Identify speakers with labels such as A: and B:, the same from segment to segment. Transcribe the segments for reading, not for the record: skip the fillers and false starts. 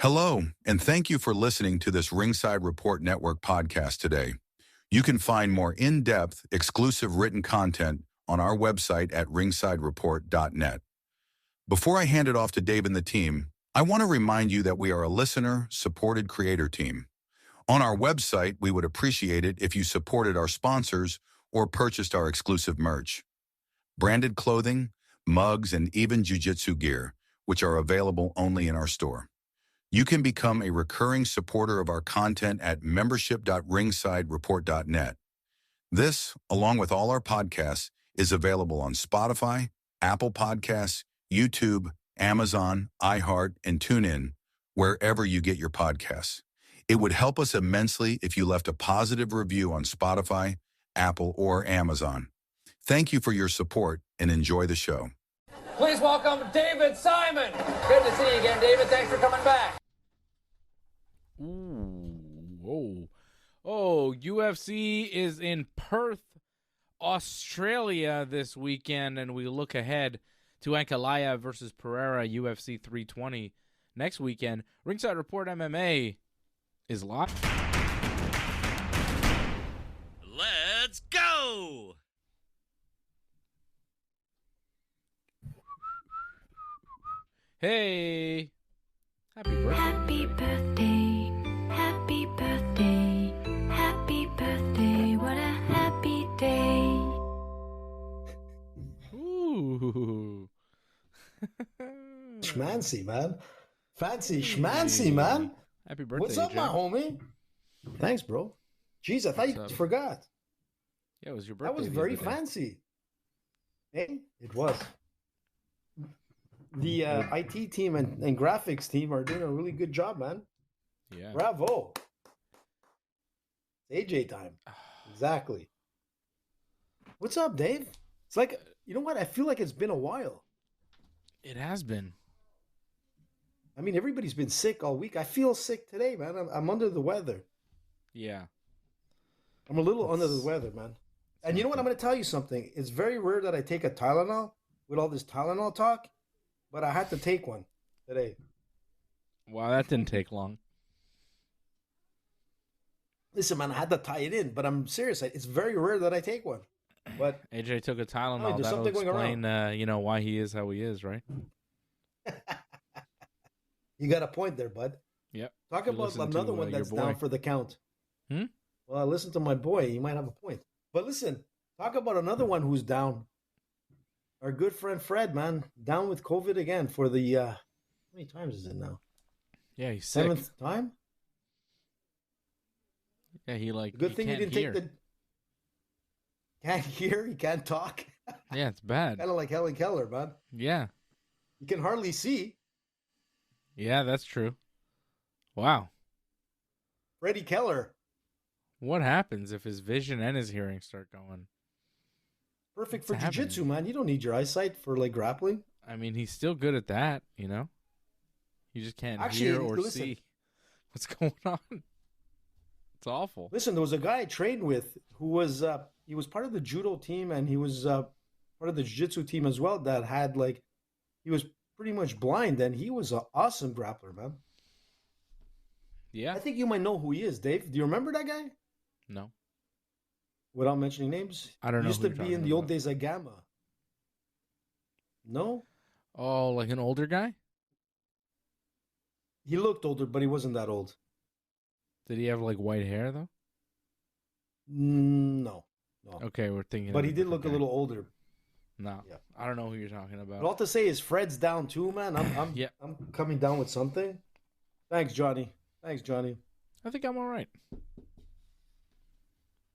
A: Hello, and thank you for listening to this Ringside Report Network podcast today. You can find more in-depth, exclusive written content on our website at ringsidereport.net. Before I hand it off to Dave and the team, I want to remind you that we are a listener-supported creator team. On our website, we would appreciate it if you supported our sponsors or purchased our exclusive merch. Branded clothing, mugs, and even jiu-jitsu gear, which are available only in our store. You can become a recurring supporter of our content at membership.ringsidereport.net. This, along with all our podcasts, is available on Spotify, Apple Podcasts, YouTube, Amazon, iHeart, and TuneIn, wherever you get your podcasts. It would help us immensely if you left a positive review on Spotify, Apple, or Amazon. Thank you for your support and enjoy the show.
B: Please welcome David Simon. Good to see you again, David. Thanks for coming back.
C: Ooh, whoa. Oh, UFC is in Perth, Australia this weekend, and we look ahead to Ankalaev versus Pereira, UFC 320 next weekend. Ringside Report MMA is live.
D: Let's go!
C: Hey! Happy birthday.
E: Happy birthday, happy birthday, happy birthday, what a happy day.
C: Ooh.
F: Schmancy, man. Fancy schmancy, man.
C: Happy birthday,
F: What's up,
C: AJ?
F: my homie? Thanks, bro. Jeez, I thought you
C: What's up?
F: forgot.
C: Yeah, it was your birthday.
F: That was
C: the
F: very
C: other day.
F: fancy. Hey, it was. The IT team and graphics team are doing a really good job, man.
C: Yeah.
F: Bravo. It's AJ time. Exactly. What's up, Dave? It's like, you know what? I feel like it's been a while.
C: It has been.
F: I mean, everybody's been sick all week. I feel sick today, man. I'm under the weather.
C: Yeah.
F: I'm a little under the weather, man. And you know what? I'm going to tell you something. It's very rare that I take a Tylenol with all this Tylenol talk, but I had to take one today.
C: Wow, that didn't take long.
F: Listen, man, I had to tie it in, but I'm serious. It's very rare that I take one. But
C: AJ took a Tylenol.
F: there's
C: That'll
F: something going
C: explain, why he is how he is, right?
F: you got a point there, bud.
C: Yep.
F: Talk
C: You
F: about
C: listen
F: another
C: to,
F: one
C: your
F: that's
C: boy.
F: down for the count.
C: Hmm?
F: Well, I listened to my boy. He might have a point. But listen, talk about another one who's down. Our good friend Fred, man, down with COVID again for the, how many times is it now?
C: Yeah, he's sick.
F: 7th time?
C: Yeah, he
F: Good thing you
C: can't
F: didn't
C: hear.
F: take the. Can't hear, he can't talk.
C: Yeah, it's bad.
F: Kind of like Helen Keller, man.
C: Yeah.
F: You can hardly see.
C: Yeah, that's true. Wow.
F: Freddie Keller,
C: What happens if his vision and his hearing start going?
F: perfect
C: What's
F: for jiu-jitsu, man. You don't need your eyesight for like grappling.
C: I mean, he's still good at that, you know? You just can't
F: Actually,
C: hear or
F: listen.
C: see what's going on. It's awful.
F: Listen, there was a guy I trained with who was he was part of the judo team and he was part of the jiu-jitsu team as well. That had like he was pretty much blind and he was an awesome grappler, man.
C: Yeah?
F: I think you might know who he is, Dave. Do you remember that guy?
C: No.
F: Without mentioning names,
C: I don't
F: he
C: know
F: used
C: who
F: to
C: you're
F: be in
C: talking
F: the old
C: about.
F: days at Gamma. No,
C: Oh, like an older guy?
F: he looked older, but he wasn't that old.
C: Did he have like white hair though?
F: No.
C: Okay, we're thinking.
F: But
C: of
F: he did look a
C: different
F: little older.
C: guy. No,
F: Yeah.
C: I don't know who you're talking
F: But all
C: about.
F: to say is Fred's down too, man.
C: Yeah.
F: I'm coming down with something. Thanks, Johnny. I
C: I think I'm all right.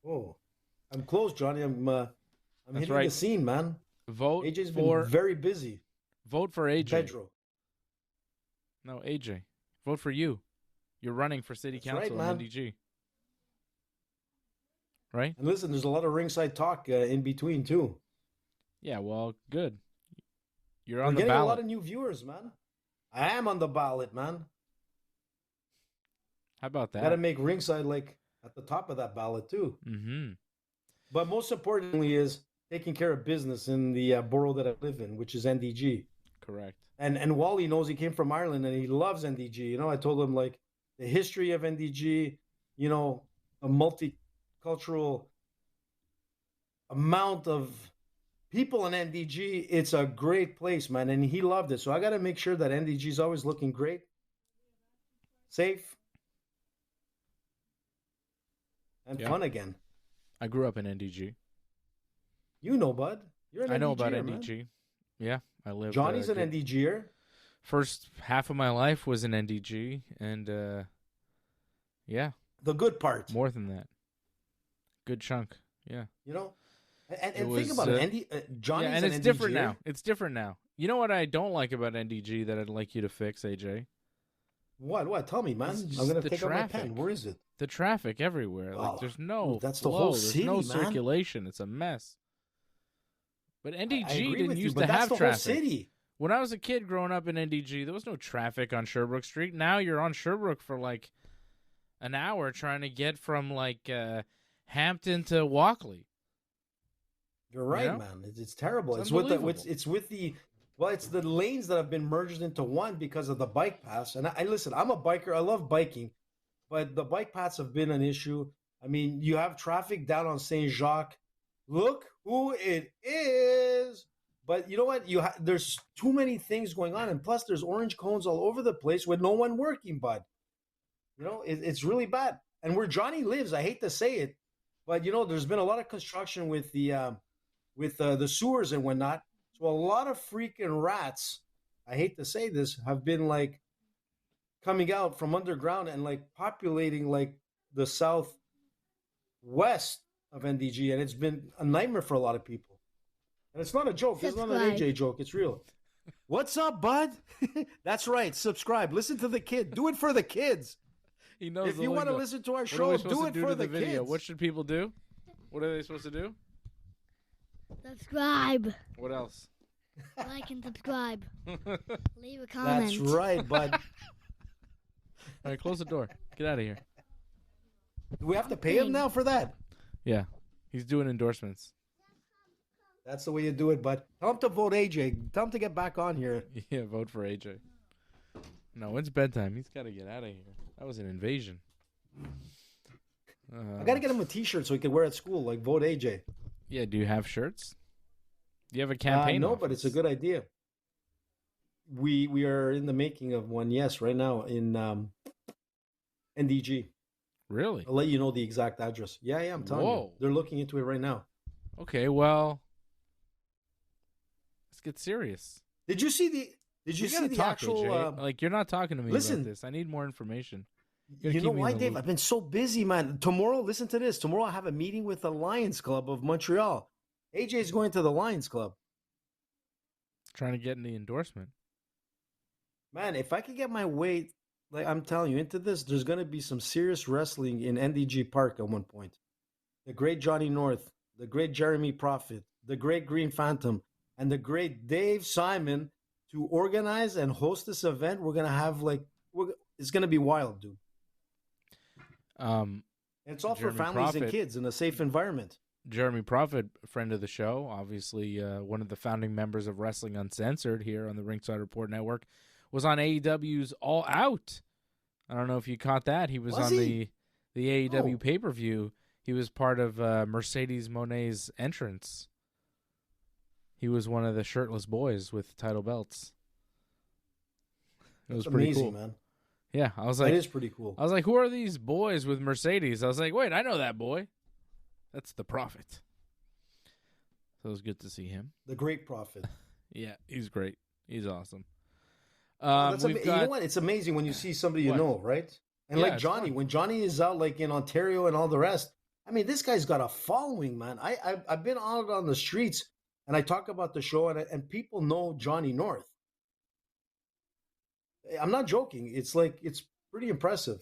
F: Oh, I'm close, Johnny. I'm
C: That's
F: hitting
C: right.
F: the scene, man.
C: Vote
F: AJ's
C: for
F: been very busy.
C: AJ.
F: Pedro.
C: No, AJ. Vote for you. You're running for city
F: That's right,
C: council
F: man.
C: in NDG. Right?
F: And listen, there's a lot of ringside talk in between too.
C: Yeah, well, good. You're
F: We're
C: on the
F: getting a lot
C: ballot.
F: of new viewers, man. I am on the ballot, man.
C: How about
F: Got to
C: that?
F: make ringside like at the top of that ballot too.
C: Mm-hmm.
F: But most importantly is taking care of business in the borough that I live in, which is NDG.
C: Correct.
F: And Wally knows he came from Ireland and he loves NDG. You know, I told him like the history of NDG, you know, a multicultural amount of people in NDG. It's a great place, man. And he loved it. So I got to make sure that NDG is always looking great, safe, and fun again.
C: I grew up in NDG.
F: You know, bud. You're an
C: I know
F: NDGer,
C: about
F: man.
C: NDG. Yeah, I lived.
F: Johnny's an NDGer.
C: First half of my life was in NDG, and yeah,
F: The good part.
C: more than that. Good chunk. Yeah.
F: You know? And
C: It
F: think
C: was,
F: about it. Johnny's
C: yeah, and
F: an
C: it's different
F: NDGer.
C: now. It's different now. You know what I don't like about NDG that I'd like you to fix, AJ?
F: What? Tell me, man.
C: It's just
F: I'm going to
C: the
F: take out my
C: traffic.
F: pen. Where is it?
C: The traffic everywhere.
F: Oh,
C: Like there's no
F: that's the
C: flow.
F: whole
C: There's
F: city,
C: no
F: man.
C: circulation. It's a mess. But
F: I
C: NDG
F: agree
C: didn't
F: with you,
C: used
F: but
C: to
F: that's
C: have
F: the
C: traffic.
F: whole city.
C: When I was a kid growing up in NDG, there was no traffic on Sherbrooke Street. Now you're on Sherbrooke for like an hour trying to get from like Hampton to Walkley.
F: You're right,
C: You know?
F: man. It's terrible.
C: It's
F: It's with the lanes that have been merged into one because of the bike paths. And I listen, I'm a biker. I love biking, but the bike paths have been an issue. I mean, you have traffic down on Saint Jacques. Look who it is. But you know what? There's too many things going on, and plus there's orange cones all over the place with no one working, bud. You know, it's really bad. And where Johnny lives, I hate to say it, but you know, there's been a lot of construction with the sewers and whatnot. So a lot of freaking rats, I hate to say this, have been like coming out from underground and like populating like the southwest of NDG, and it's been a nightmare for a lot of people. And it's not a joke. It's not an AJ joke. It's real. What's up, bud? That's right. Subscribe. Listen to the kid. Do it for the kids.
C: He knows.
F: If you want to listen to our
C: What are
F: show,
C: we supposed
F: do
C: to
F: it
C: do
F: for
C: to
F: the
C: video?
F: kids.
C: What should people do? What are they supposed to do?
G: Subscribe.
C: What else?
G: Like and subscribe. Leave a comment.
F: That's right, bud.
C: All right, close the door. Get out of here.
F: Do we have to pay him now for that?
C: Yeah, he's doing endorsements.
F: That's the way you do it, bud. Tell him to vote AJ. Tell him to get back on here.
C: Yeah, vote for AJ. No, it's bedtime. He's got to get out of here. That was an invasion.
F: I got to get him a T-shirt so he can wear at school, like vote AJ.
C: Yeah, do you have shirts? Do you have a campaign?
F: No, but it's a good idea. We are in the making of one, yes, right now in NDG.
C: Really?
F: I'll let you know the exact address. Yeah, I'm telling you.
C: Whoa.
F: They're looking into it right now.
C: Okay, well, let's get serious.
F: Did you see the actual
C: AJ. Like, you're not talking to me
F: listen,
C: about this. I need more information.
F: You know why, Dave? I've been so busy, man. Tomorrow, listen to this. Tomorrow I have a meeting with the Lions Club of Montreal. AJ's going to the Lions Club.
C: Trying to get in the endorsement.
F: Man, if I could get my weight, like I'm telling you, into this, there's going to be some serious wrestling in NDG Park at one point. The great Johnny North, the great Jeremy Prophet, the great Green Phantom, and the great Dave Simon to organize and host this event. We're going to have it's going to be wild, dude. It's all
C: Jeremy
F: for families
C: Prophet,
F: and kids in a safe environment.
C: Jeremy Prophet, friend of the show, obviously one of the founding members of Wrestling Uncensored here on the Ringside Report Network, was on AEW's All Out. I don't know if you caught that. He was on the AEW pay-per-view. He was part of Mercedes Moné's entrance. He was one of the shirtless boys with title belts. It was pretty
F: amazing,
C: cool,
F: man.
C: Yeah, I was like,
F: that is pretty cool.
C: I was like, who are these boys with Mercedes? I was like, wait, I know that boy. That's the Prophet. So it was good to see him.
F: The great Prophet.
C: Yeah, he's great. He's awesome.
F: You know what? It's amazing when you see somebody you know, right? And
C: Yeah,
F: like
C: it's
F: Johnny,
C: fun.
F: when Johnny is out like in Ontario and all the rest, I mean, this guy's got a following, man. I've been out on the streets and I talk about the show and people know Johnny North. I'm not joking. It's pretty impressive.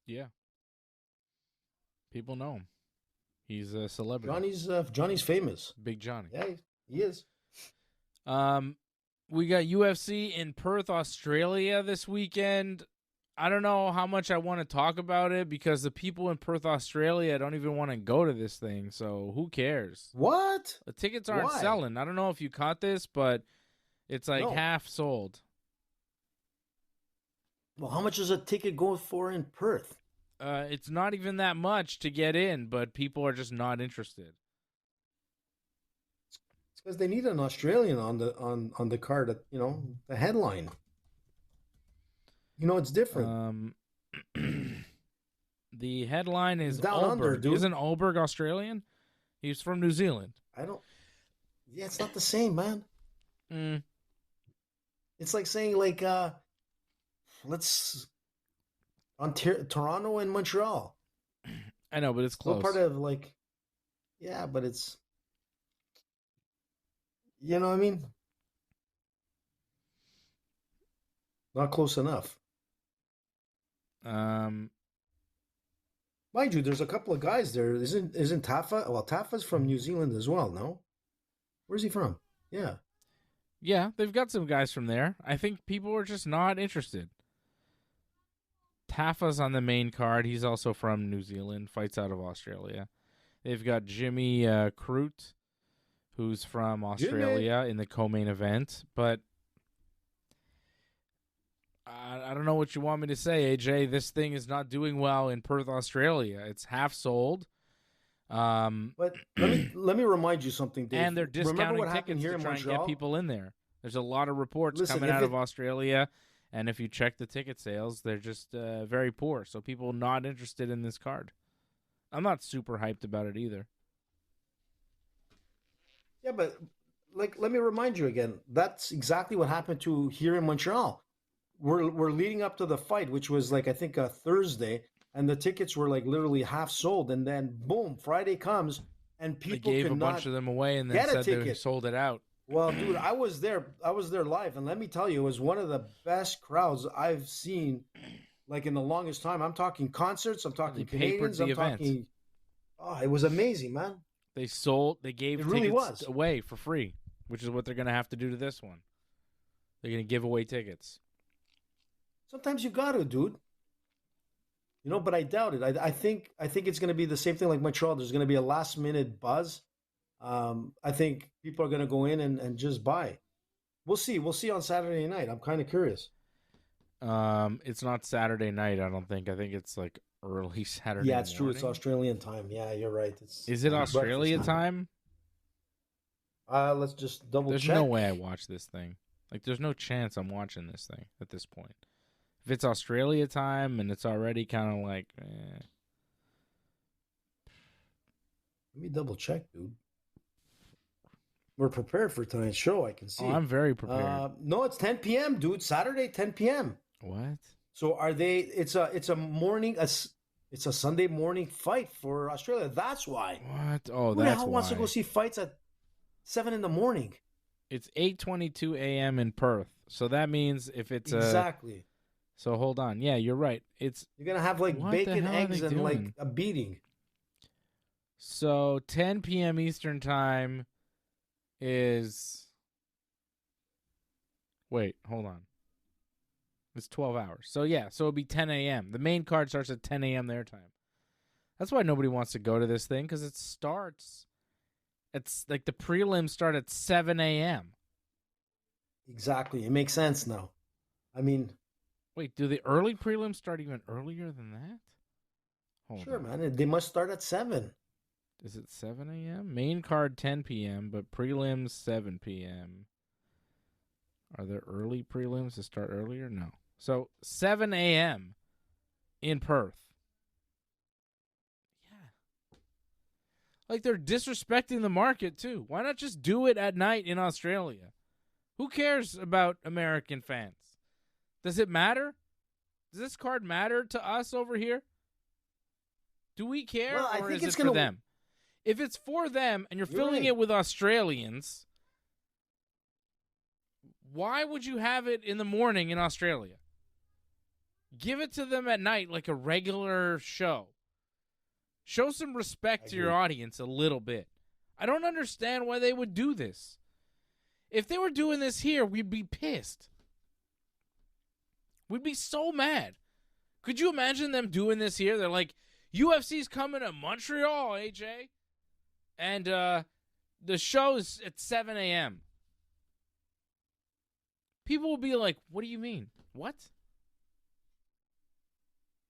C: Yeah. People know him. He's a celebrity.
F: Johnny's famous.
C: Big Johnny.
F: Yeah, he is.
C: We got UFC in Perth, Australia this weekend. I don't know how much I want to talk about it because the people in Perth, Australia don't even want to go to this thing. So who cares?
F: What?
C: The tickets aren't
F: Why?
C: selling. I don't know if you caught this, but it's like
F: No.
C: half sold.
F: Well, how much does a ticket go for in Perth?
C: It's not even that much to get in, but people are just not interested.
F: It's because they need an Australian on the card. The headline. It's different.
C: The headline is
F: Down under,
C: Olberg.
F: dude.
C: Isn't Olberg Australian? He's from New Zealand.
F: Yeah, it's not the same, man.
C: Mm.
F: It's like saying let's on Toronto and Montreal.
C: I know, but it's close.
F: What part of yeah, but it's, you know what I mean? Not close enough. Mind you, there's a couple of guys there. Isn't Tafa? Well, Tafa's from New Zealand as well, no? Where's he from? Yeah.
C: Yeah, they've got some guys from there. I think people are just not interested. Tafa's on the main card. He's also from New Zealand, fights out of Australia. They've got Jimmy Crute, who's from Australia, in the co-main event. But I don't know what you want me to say, AJ. This thing is not doing well in Perth, Australia. It's half sold.
F: But let me remind you something, Dave.
C: And they're
F: Remember
C: discounting
F: what happened
C: tickets
F: here
C: to
F: in
C: try and
F: Montreal?
C: get people in there. There's a lot of reports
F: Listen,
C: coming
F: if
C: out
F: it-
C: of Australia, and if you check the ticket sales, they're just very poor. So people not interested in this card. I'm not super hyped about it either.
F: Yeah, but let me remind you again. That's exactly what happened to here in Montreal. We're leading up to the fight, which was I think a Thursday, and the tickets were literally half sold, and then boom, Friday comes and
C: They
F: people
C: gave a
F: cannot
C: bunch of them away and then
F: get a
C: said they
F: ticket.
C: sold it out.
F: Well, dude, I was there live, and let me tell you, it was one of the best crowds I've seen in the longest time. I'm talking concerts, I'm talking
C: They papered
F: Canadians,
C: the
F: I'm
C: event.
F: talking. Oh, it was amazing, man.
C: They gave
F: It really
C: tickets
F: was.
C: away for free, which is what they're going to have to do to this one. They're going to give away tickets.
F: Sometimes you got to, dude. But I doubt it. I think it's going to be the same thing like Montreal. There's going to be a last minute buzz. I think people are going to go in and just buy. We'll see. We'll see on Saturday night. I'm kind of curious.
C: It's not Saturday night, I don't think. I think it's early Saturday
F: Yeah, it's true. It's
C: morning.
F: Australian time. Yeah, you're right.
C: Is it
F: breakfast
C: Australia time?
F: Let's just double
C: There's
F: check.
C: no way I watch this thing. there's no chance I'm watching this thing at this point. If it's Australia time and it's already kind of
F: Let me double check, dude. We're prepared for tonight's show, I can see.
C: I'm very prepared.
F: No, it's 10 p.m., dude. Saturday, 10 p.m.
C: What?
F: So are they? It's a morning. It's a Sunday morning fight for Australia. That's why.
C: What? Oh,
F: Who the
C: that's
F: hell
C: why.
F: wants to go see fights at 7 in the morning?
C: It's 8:22 a.m. in Perth. So that means if it's
F: Exactly.
C: So hold on. Yeah, you're right. It's
F: You're gonna have
C: What the
F: bacon,
C: hell are
F: eggs,
C: they
F: and
C: doing?
F: a beating.
C: so 10 p.m. Eastern time is. Wait, hold on. It's 12 hours. So yeah, so it'll be 10 a.m. The main card starts at 10 a.m. their time. That's why nobody wants to go to this thing, because it starts. It's the prelims start at 7 a.m.
F: Exactly. It makes sense now. I mean,
C: Wait, do the early prelims start even earlier than that? Hold
F: sure,
C: on.
F: man. They must start at 7.
C: Is it 7 a.m.? Main card 10 p.m., but prelims 7 p.m. Are there early prelims that start earlier? No. So 7 a.m. in Perth. Yeah. They're disrespecting the market, too. Why not just do it at night in Australia? Who cares about American fans? Does it matter? Does this card matter to us over here? Do we care,
F: Well, I
C: or
F: think
C: is
F: it's
C: it for
F: gonna-
C: them? If it's for them and you're filling
F: right.
C: it with Australians, why would you have it in the morning in Australia? Give it to them at night like a regular show. Show some respect to your audience a little bit. I don't understand why they would do this. If they were doing this here, we'd be pissed. We'd be so mad. Could you imagine them doing this here? They're like, UFC's coming to Montreal, AJ. And the show's at 7 a.m. People will be like, what do you mean? What?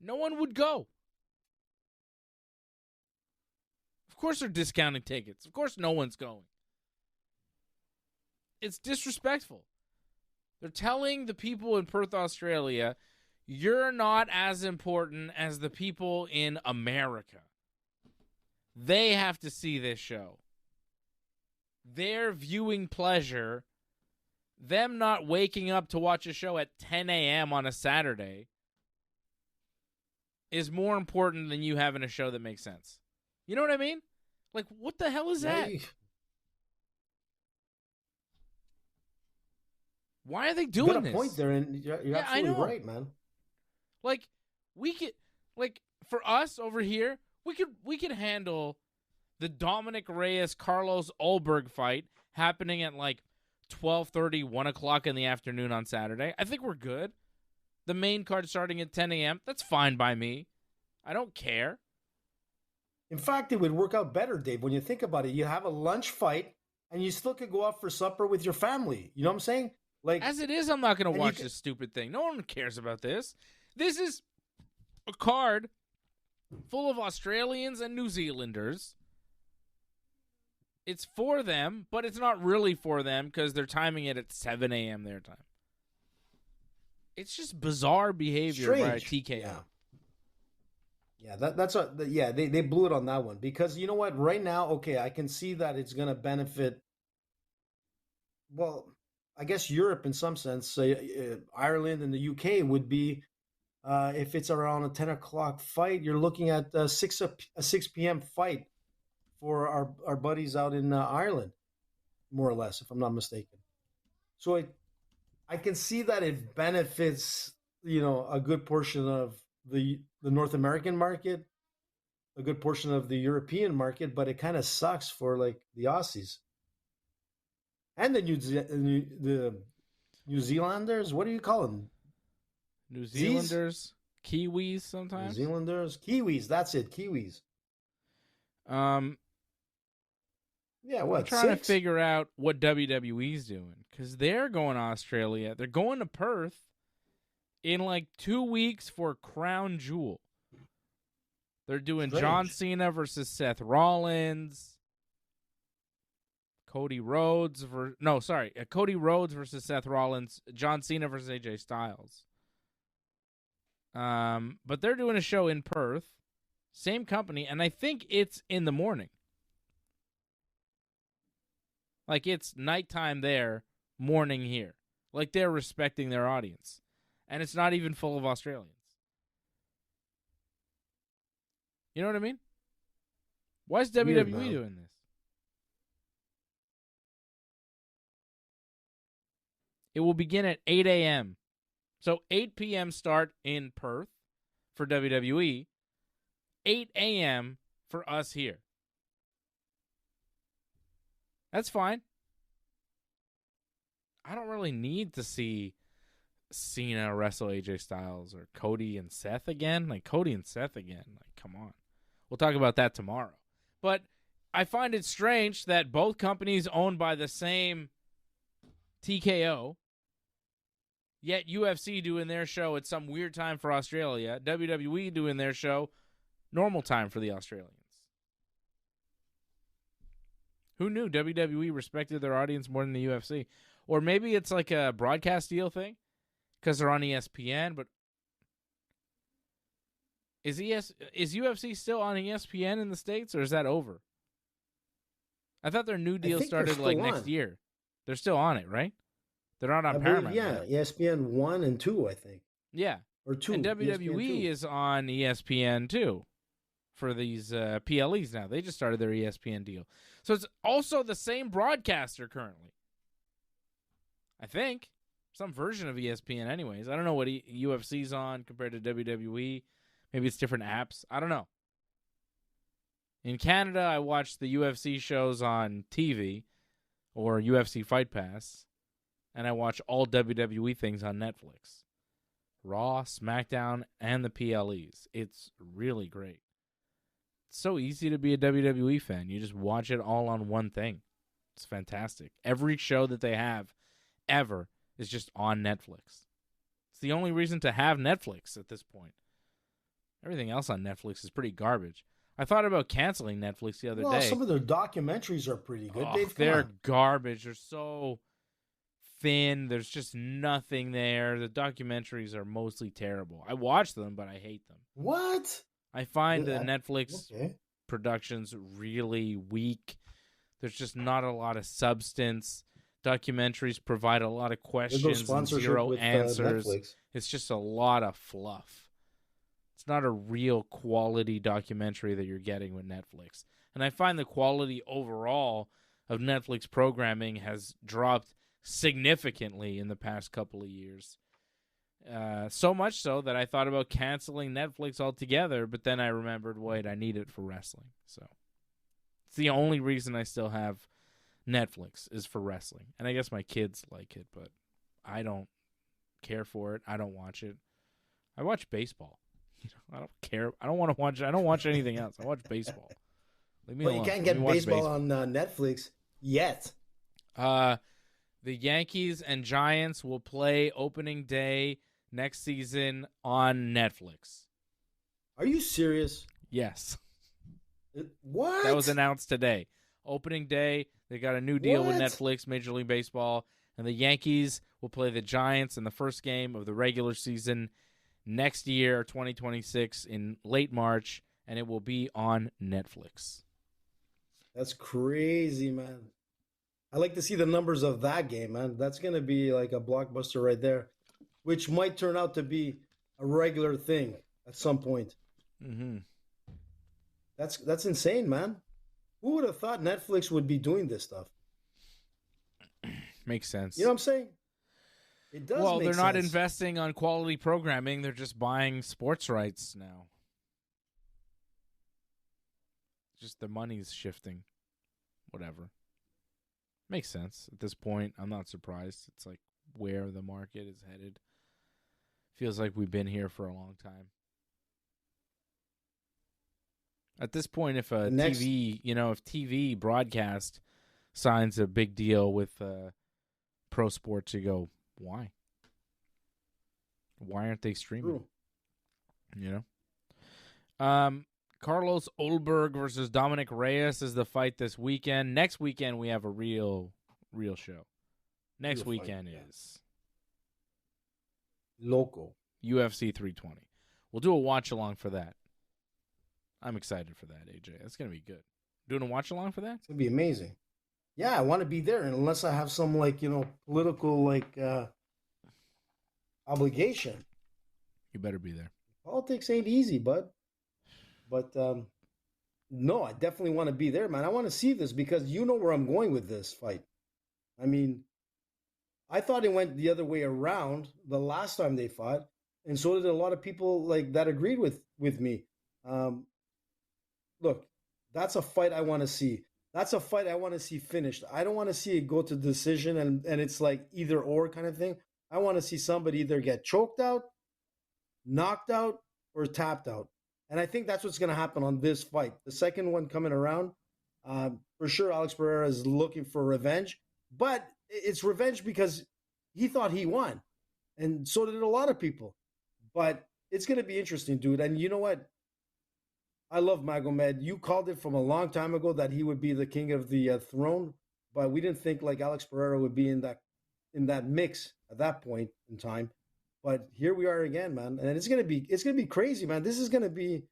C: No one would go. Of course they're discounting tickets. Of course no one's going. It's disrespectful. They're telling the people in Perth, Australia, you're not as important as the people in America. They have to see this show. Their viewing pleasure, them not waking up to watch a show at 10 a.m. on a Saturday, is more important than you having a show that makes sense. You know what I mean? Like, what the hell is that? Why are they doing this?
F: You got a point there, and you're absolutely right, man.
C: Like, we could, like, for us over here, we could handle the Dominic Reyes Carlos Ulberg fight happening at like 12:30, 1 o'clock in the afternoon on Saturday. I think we're good. The main card starting at 10 a.m. That's fine by me. I don't care.
F: In fact, it would work out better, Dave, when you think about it. You have a lunch fight, and you still could go out for supper with your family. You know what I'm saying? Like,
C: as it is, I'm not going to watch this stupid thing. No one cares about this. This is a card full of Australians and New Zealanders. It's for them, but it's not really for them because they're timing it at 7 a.m. their time. It's just bizarre behavior by TKO.
F: Yeah, that's they blew it on that one because you know what? Right now, okay, I can see that it's going to benefit. Well, I guess Europe in some sense, Ireland and the UK would be if it's around a 10 o'clock fight. You're looking at a 6 p.m. fight for our buddies out in Ireland, more or less, if I'm not mistaken. So I can see that it benefits, a good portion of the North American market, a good portion of the European market, but it kind of sucks for like the Aussies and the New Zealanders. What do you call them?
C: New Zealanders, Kiwis sometimes.
F: New Zealanders, Kiwis. That's it, Kiwis. Yeah, what?
C: I'm trying to figure out what WWE's doing because they're going to Australia. They're going to Perth in like 2 weeks for Crown Jewel. They're doing John Cena versus Seth Rollins. Cody Rhodes versus Seth Rollins. John Cena versus AJ Styles. But they're doing a show in Perth, same company, and I think it's in the morning. Like it's nighttime there, morning here. Like they're respecting their audience. And it's not even full of Australians. You know what I mean? Why is WWE doing this? It will begin at 8 a.m. So 8 p.m. start in Perth for WWE. 8 a.m. for us here. That's fine. I don't really need to see Cena wrestle AJ Styles or Cody and Seth again. Like, Cody and Seth again. Like, come on. We'll talk about that tomorrow. But I find it strange that both companies owned by the same TKO, yet UFC doing their show at some weird time for Australia, WWE doing their show normal time for the Australians. Who knew WWE respected their audience more than the UFC? Or maybe it's like a broadcast deal thing because they're on ESPN, but is UFC still on ESPN in the States, or is that over? I thought their new deal started like next year. They're still on it, right? They're not on Paramount.
F: Yeah, ESPN 1 and 2, I think.
C: Yeah.
F: Or 2.
C: And WWE is on ESPN too for these PLEs now. They just started their ESPN deal. So it's also the same broadcaster currently. I think. Some version of ESPN anyways. I don't know what UFC's on compared to WWE. Maybe it's different apps. I don't know. In Canada, I watch the UFC shows on TV or UFC Fight Pass, and I watch all WWE things on Netflix. Raw, SmackDown, and the PLEs. It's really great. It's so easy to be a WWE fan. You just watch it all on one thing. It's fantastic. Every show that they have ever is just on Netflix. It's the only reason to have Netflix at this point. Everything else on Netflix is pretty garbage. I thought about canceling Netflix the other day.
F: Some of their documentaries are pretty good. Dave,
C: they're garbage. They're so thin. There's just nothing there. The documentaries are mostly terrible. I watch them, but I hate them.
F: What?
C: I find the Netflix productions really weak. There's just not a lot of substance. Documentaries provide a lot of questions and zero answers. It's just a lot of fluff. It's not a real quality documentary that you're getting with Netflix. And I find the quality overall of Netflix programming has dropped significantly in the past couple of years. So much so that I thought about canceling Netflix altogether, but then I remembered, wait, I need it for wrestling. So it's the only reason I still have Netflix is for wrestling. And I guess my kids like it, but I don't care for it. I don't watch it. I watch baseball. I don't care. I don't want to watch. I don't watch anything else. I watch baseball. Leave me alone.
F: You can't get baseball on Netflix yet.
C: The Yankees and Giants will play opening day next season on Netflix.
F: Are you serious?
C: Yes.
F: What?
C: That was announced today. Opening day, they got a new deal with Netflix, Major League Baseball, and the Yankees will play the Giants in the first game of the regular season next year, 2026, in late March, and it will be on Netflix.
F: That's crazy, man. I like to see the numbers of that game, man. That's going to be like a blockbuster right there, which might turn out to be a regular thing at some point.
C: Mm-hmm.
F: That's insane, man. Who would have thought Netflix would be doing this stuff?
C: Makes sense.
F: You know what I'm saying? It does.
C: Well,
F: make
C: they're not
F: sense.
C: investing on quality programming. They're just buying sports rights now. Just the money's shifting. Whatever. Makes sense. At this point, I'm not surprised. It's like where the market is headed. Feels like we've been here for a long time. At this point, if TV broadcast signs a big deal with pro sports, you go, why? Why aren't they streaming?
F: True.
C: Carlos Olberg versus Dominic Reyes is the fight this weekend. Next weekend, we have a real show. Next weekend is
F: Loco.
C: UFC 320. We'll do a watch-along for that. I'm excited for that, AJ. That's going to be good. Doing a watch-along for that?
F: It's going to be amazing. Yeah, I want to be there, and unless I have some, political, obligation.
C: You better be there.
F: Politics ain't easy, bud. But, no, I definitely want to be there, man. I want to see this because you know where I'm going with this fight. I mean, I thought it went the other way around the last time they fought, and so did a lot of people that agreed with me. Look, that's a fight I want to see. That's a fight I want to see finished. I don't want to see it go to decision and it's like either or kind of thing. I want to see somebody either get choked out, knocked out, or tapped out. And I think that's what's going to happen on this fight. The second one coming around, for sure Alex Pereira is looking for revenge. But it's revenge because he thought he won. And so did a lot of people. But it's going to be interesting, dude. And you know what? I love Magomed. You called it from a long time ago that he would be the king of the throne, but we didn't think Alex Pereira would be in that mix at that point in time. But here we are again, man, and it's gonna be crazy, man. This is gonna be.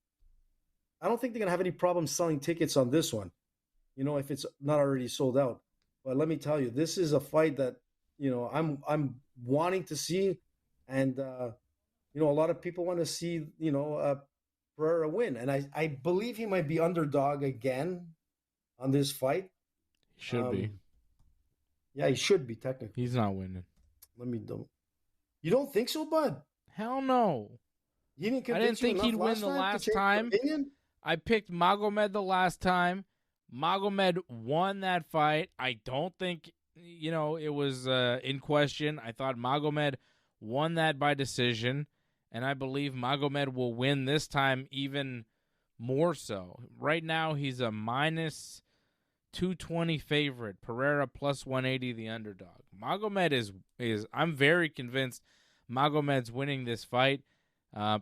F: I don't think they're gonna have any problem selling tickets on this one, if it's not already sold out. But let me tell you, this is a fight that I'm wanting to see, and a lot of people want to see Pereira win, and I believe he might be underdog again on this fight.
C: He should be.
F: Yeah, he should be technically.
C: He's not winning.
F: You don't think so, bud?
C: Hell no.
F: I
C: didn't think he'd win the last time. I picked Magomed the last time. Magomed won that fight. I don't think it was in question. I thought Magomed won that by decision. and I believe Magomed will win this time even more so. Right now, he's a minus 220 favorite. Pereira plus 180, the underdog. Magomed is I'm very convinced Magomed's winning this fight.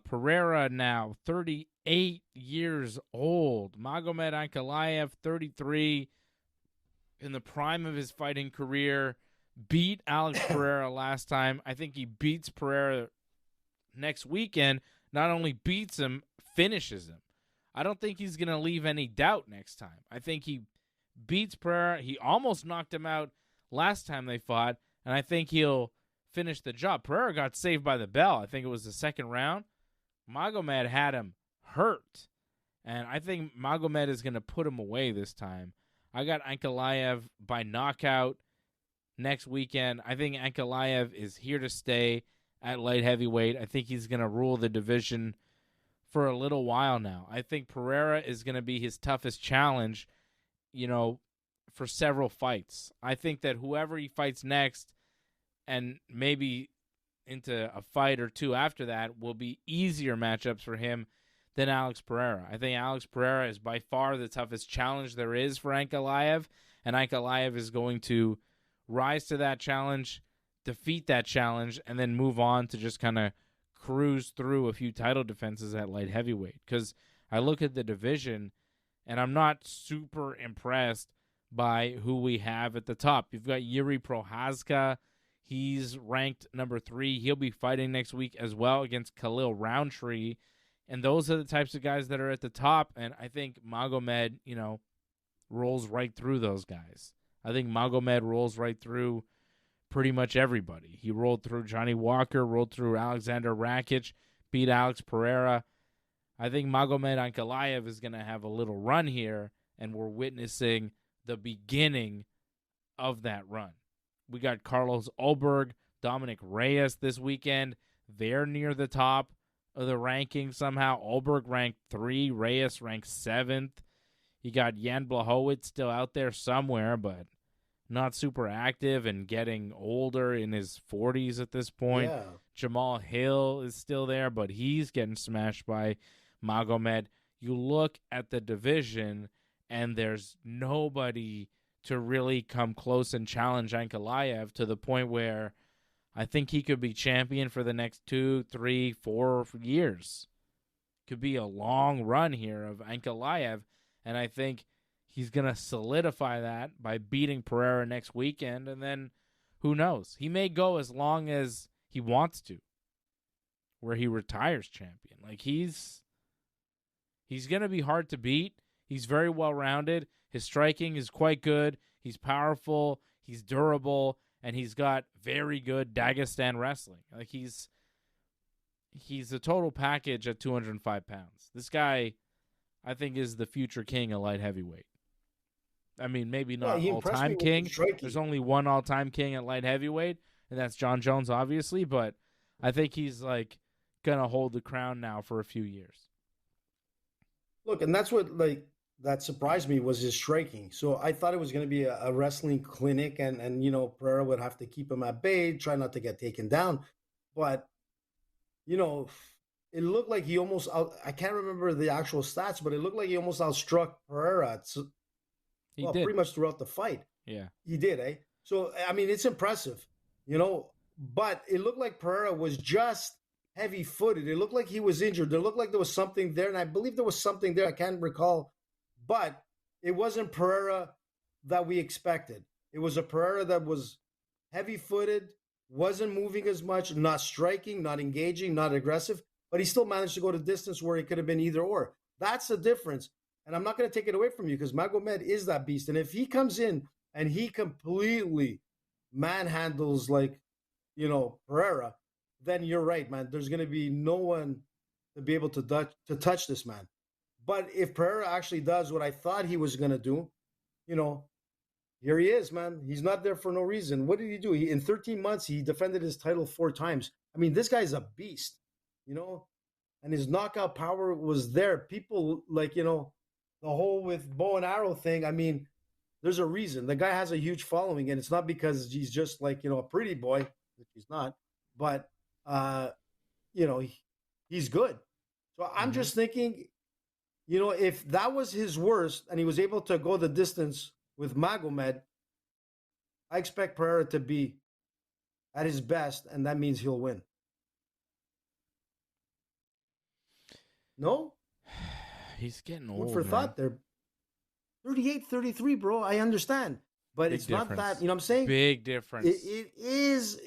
C: Pereira now 38 years old. Magomed Ankalaev 33, in the prime of his fighting career, beat Alex Pereira last time. I think he beats Pereira next weekend. Not only beats him, finishes him. I don't think he's going to leave any doubt next time. I think he beats Pereira. He almost knocked him out last time they fought, and I think he'll finish the job. Pereira got saved by the bell. I think it was the second round. Magomed had him hurt, and I think Magomed is going to put him away this time. I got Ankalaev by knockout next weekend. I think Ankalaev is here to stay at light heavyweight. I think he's going to rule the division for a little while now. I think Pereira is going to be his toughest challenge, for several fights. I think that whoever he fights next, and maybe into a fight or two after that, will be easier matchups for him than Alex Pereira. I think Alex Pereira is by far the toughest challenge there is for Ankalaev, and Ankalaev is going to rise to that challenge, defeat that challenge, and then move on to just kind of cruise through a few title defenses at light heavyweight. Because I look at the division, and I'm not super impressed by who we have at the top. You've got Yuri Prochazka. He's ranked number 3. He'll be fighting next week as well against Khalil Roundtree. And those are the types of guys that are at the top. And I think Magomed, rolls right through those guys. I think Magomed rolls right through pretty much everybody. He rolled through Johnny Walker, rolled through Alexander Rakic, beat Alex Pereira. I think Magomed Ankalaev is going to have a little run here, and we're witnessing the beginning of that run. We got Carlos Ulberg, Dominic Reyes this weekend. They're near the top of the rankings somehow. Ulberg ranked 3, Reyes ranked 7th. You got Jan Blachowicz still out there somewhere, but not super active and getting older, in his 40s at this point.
F: Yeah.
C: Jamal Hill is still there, but he's getting smashed by Magomed. You look at the division, and there's nobody to really come close and challenge Ankalaev to the point where I think he could be champion for the next 2, 3, 4 years. Could be a long run here of Ankalaev, and I think he's going to solidify that by beating Pereira next weekend, and then who knows? He may go as long as he wants to, where he retires champion. Like, he's going to be hard to beat. He's very well-rounded. His striking is quite good. He's powerful. He's durable. And he's got very good Dagestan wrestling. Like, he's a total package at 205 pounds. This guy, I think, is the future king of light heavyweight. I mean, maybe not all-time king. There's only one all-time king at light heavyweight, and that's John Jones, obviously. But I think he's, going to hold the crown now for a few years.
F: Look, and that's what, that surprised me was his striking. So I thought it was going to be a wrestling clinic, and Pereira would have to keep him at bay, try not to get taken down. But, it looked like he almost I can't remember the actual stats, but it looked like he almost outstruck Pereira. He did. Pretty much throughout the fight.
C: Yeah.
F: He did, eh? So, I mean, it's impressive, but it looked like Pereira was just heavy-footed. It looked like he was injured. It looked like there was something there, and I believe there was something there. I can't recall. But it wasn't Pereira that we expected. It was a Pereira that was heavy-footed, wasn't moving as much, not striking, not engaging, not aggressive, but he still managed to go to distance where it could have been either or. That's the difference. And I'm not going to take it away from you because Magomed is that beast. And if he comes in and he completely manhandles Pereira, then you're right, man. There's going to be no one to be able to touch this man. But if Pereira actually does what I thought he was going to do, here he is, man. He's not there for no reason. What did he do? In 13 months, he defended his title 4 times. I mean, this guy's a beast, and his knockout power was there. People the whole with bow and arrow thing. I mean, there's a reason. The guy has a huge following, and it's not because he's just a pretty boy, which he's not, but, he's good. So I'm just thinking, if that was his worst and he was able to go the distance with Magomed, I expect Pereira to be at his best, and that means he'll win. No?
C: He's getting old.
F: Food for thought there. 38, 33, bro. I understand. But
C: Big
F: it's
C: difference.
F: not that, you know what I'm saying?
C: Big difference.
F: It is.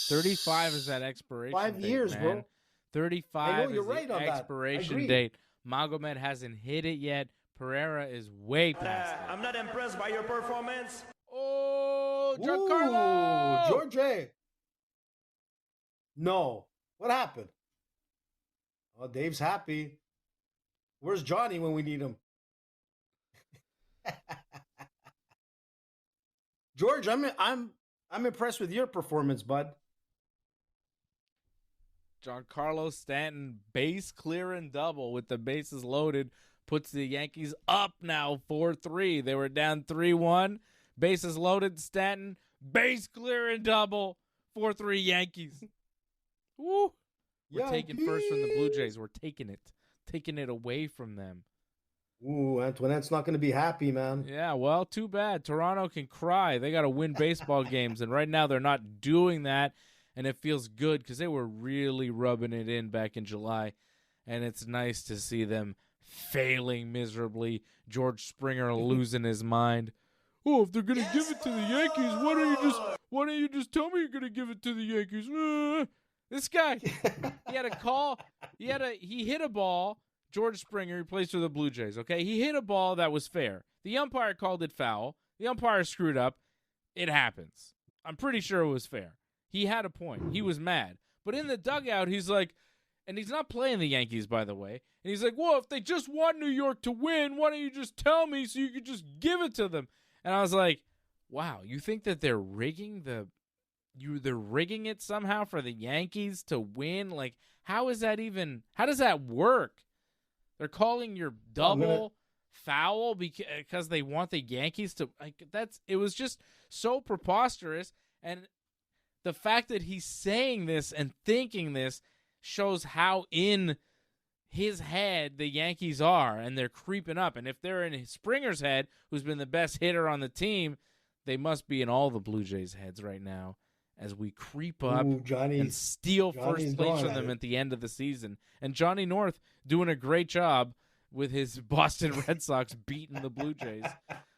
C: 35 is that expiration
F: 5
C: date,
F: years,
C: man.
F: bro.
C: 35
F: I know, you're
C: is
F: right
C: the
F: on that.
C: expiration
F: Agreed.
C: date. Magomed hasn't hit it yet. Pereira is way past it.
H: I'm not impressed by your performance.
C: Oh,
F: Ooh,
C: Giancarlo!
F: George. No. What happened? Oh, Dave's happy. Where's Johnny when we need him? George, I'm impressed with your performance, bud.
C: Giancarlo Stanton, base clearing double with the bases loaded, puts the Yankees up now 4-3. They were down 3-1. Bases loaded, Stanton, base clearing double, 4-3 Yankees. Woo! We're taking first from the Blue Jays. We're taking it away from them.
F: Ooh, Antoinette's not going to be happy, man.
C: Yeah, well, too bad. Toronto can cry. They got to win baseball games, and right now they're not doing that, and it feels good because they were really rubbing it in back in July, and it's nice to see them failing miserably. George Springer losing his mind. Oh, if they're going to give it to the Yankees, why don't you just tell me you're going to give it to the Yankees? This guy, he had a call. He hit a ball. George Springer, he plays for the Blue Jays, okay? He hit a ball that was fair. The umpire called it foul. The umpire screwed up. It happens. I'm pretty sure it was fair. He had a point. He was mad. But in the dugout, he's like, and he's not playing the Yankees, by the way, and he's like, well, if they just want New York to win, why don't you just tell me so you could just give it to them? And I was like, wow, you think that they're rigging they're rigging it somehow for the Yankees to win? Like, how does that work? They're calling your double foul because they want the Yankees to it was just so preposterous. And the fact that he's saying this and thinking this shows how in his head the Yankees are, and they're creeping up. And if they're in Springer's head, who's been the best hitter on the team, they must be in all the Blue Jays' heads right now as we creep up and steal first place from them at the end of the season. And Johnny North doing a great job with his Boston Red Sox beating the Blue Jays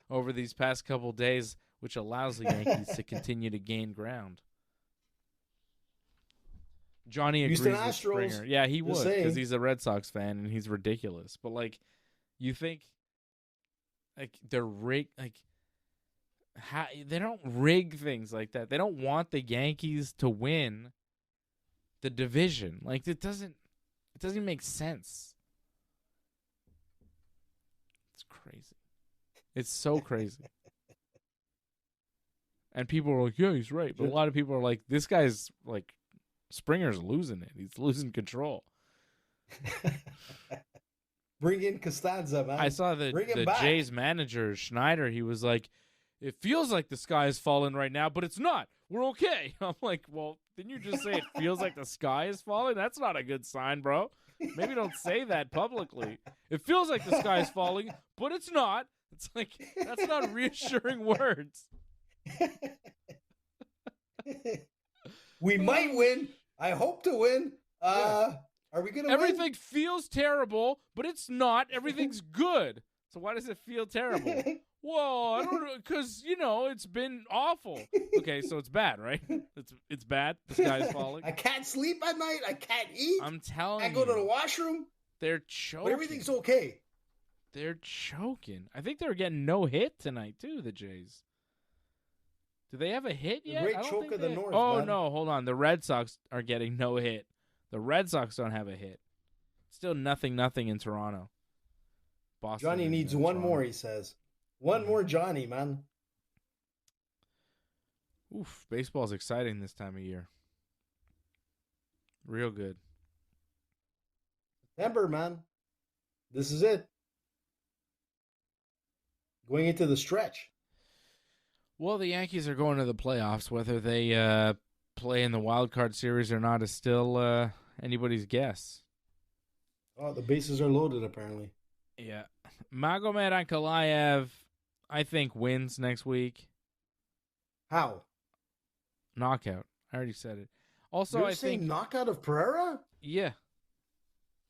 C: over these past couple days, which allows the Yankees to continue to gain ground. Johnny agrees
F: Houston
C: with
F: Astros,
C: Springer. Yeah, he would
F: saying.
C: because he's a Red Sox fan and he's ridiculous. But, like, you think, like, they're rigged, like, they don't rig things like that. They don't want the Yankees to win the division. Like, it doesn't make sense. It's crazy. It's so crazy. And people are like, yeah, he's right. But a lot of people are like, this guy's like, Springer's losing it. He's losing control.
F: Bring in Costanza, man.
C: I saw the Jays manager, Schneider. He was like, it feels like the sky is falling right now, but it's not. We're okay. I'm like, well, didn't you just say it feels like the sky is falling? That's not a good sign, bro. Maybe don't say that publicly. It feels like the sky is falling, but it's not. It's like, that's not reassuring words.
F: We might win. I hope to win. Are we going to win?
C: Everything feels terrible, but it's not. Everything's good. So why does it feel terrible? Whoa, I don't know, because, it's been awful. Okay, so it's bad, right? It's bad? The sky is falling?
F: I can't sleep at night. I can't eat.
C: I'm telling you.
F: I go to the washroom.
C: They're choking.
F: But everything's okay.
C: They're choking. I think they're getting no hit tonight, too, the Jays. Do they have a hit yet?
F: The great choke of the North,
C: Oh,
F: man.
C: no, hold on. The Red Sox are getting no hit. The Red Sox don't have a hit. Still 0-0 in Toronto. Boston
F: Johnny needs one more, he says. One more Johnny, man.
C: Oof, baseball's exciting this time of year. Real good.
F: September, man. This is it. Going into the stretch.
C: Well, the Yankees are going to the playoffs. Whether they play in the wild card series or not is still anybody's guess.
F: Oh, the bases are loaded, apparently.
C: Yeah. Magomed Ankalaev, I think, wins next week.
F: How?
C: Knockout. I already said it. Also,
F: You're
C: I
F: saying
C: think...
F: knockout of Pereira?
C: Yeah.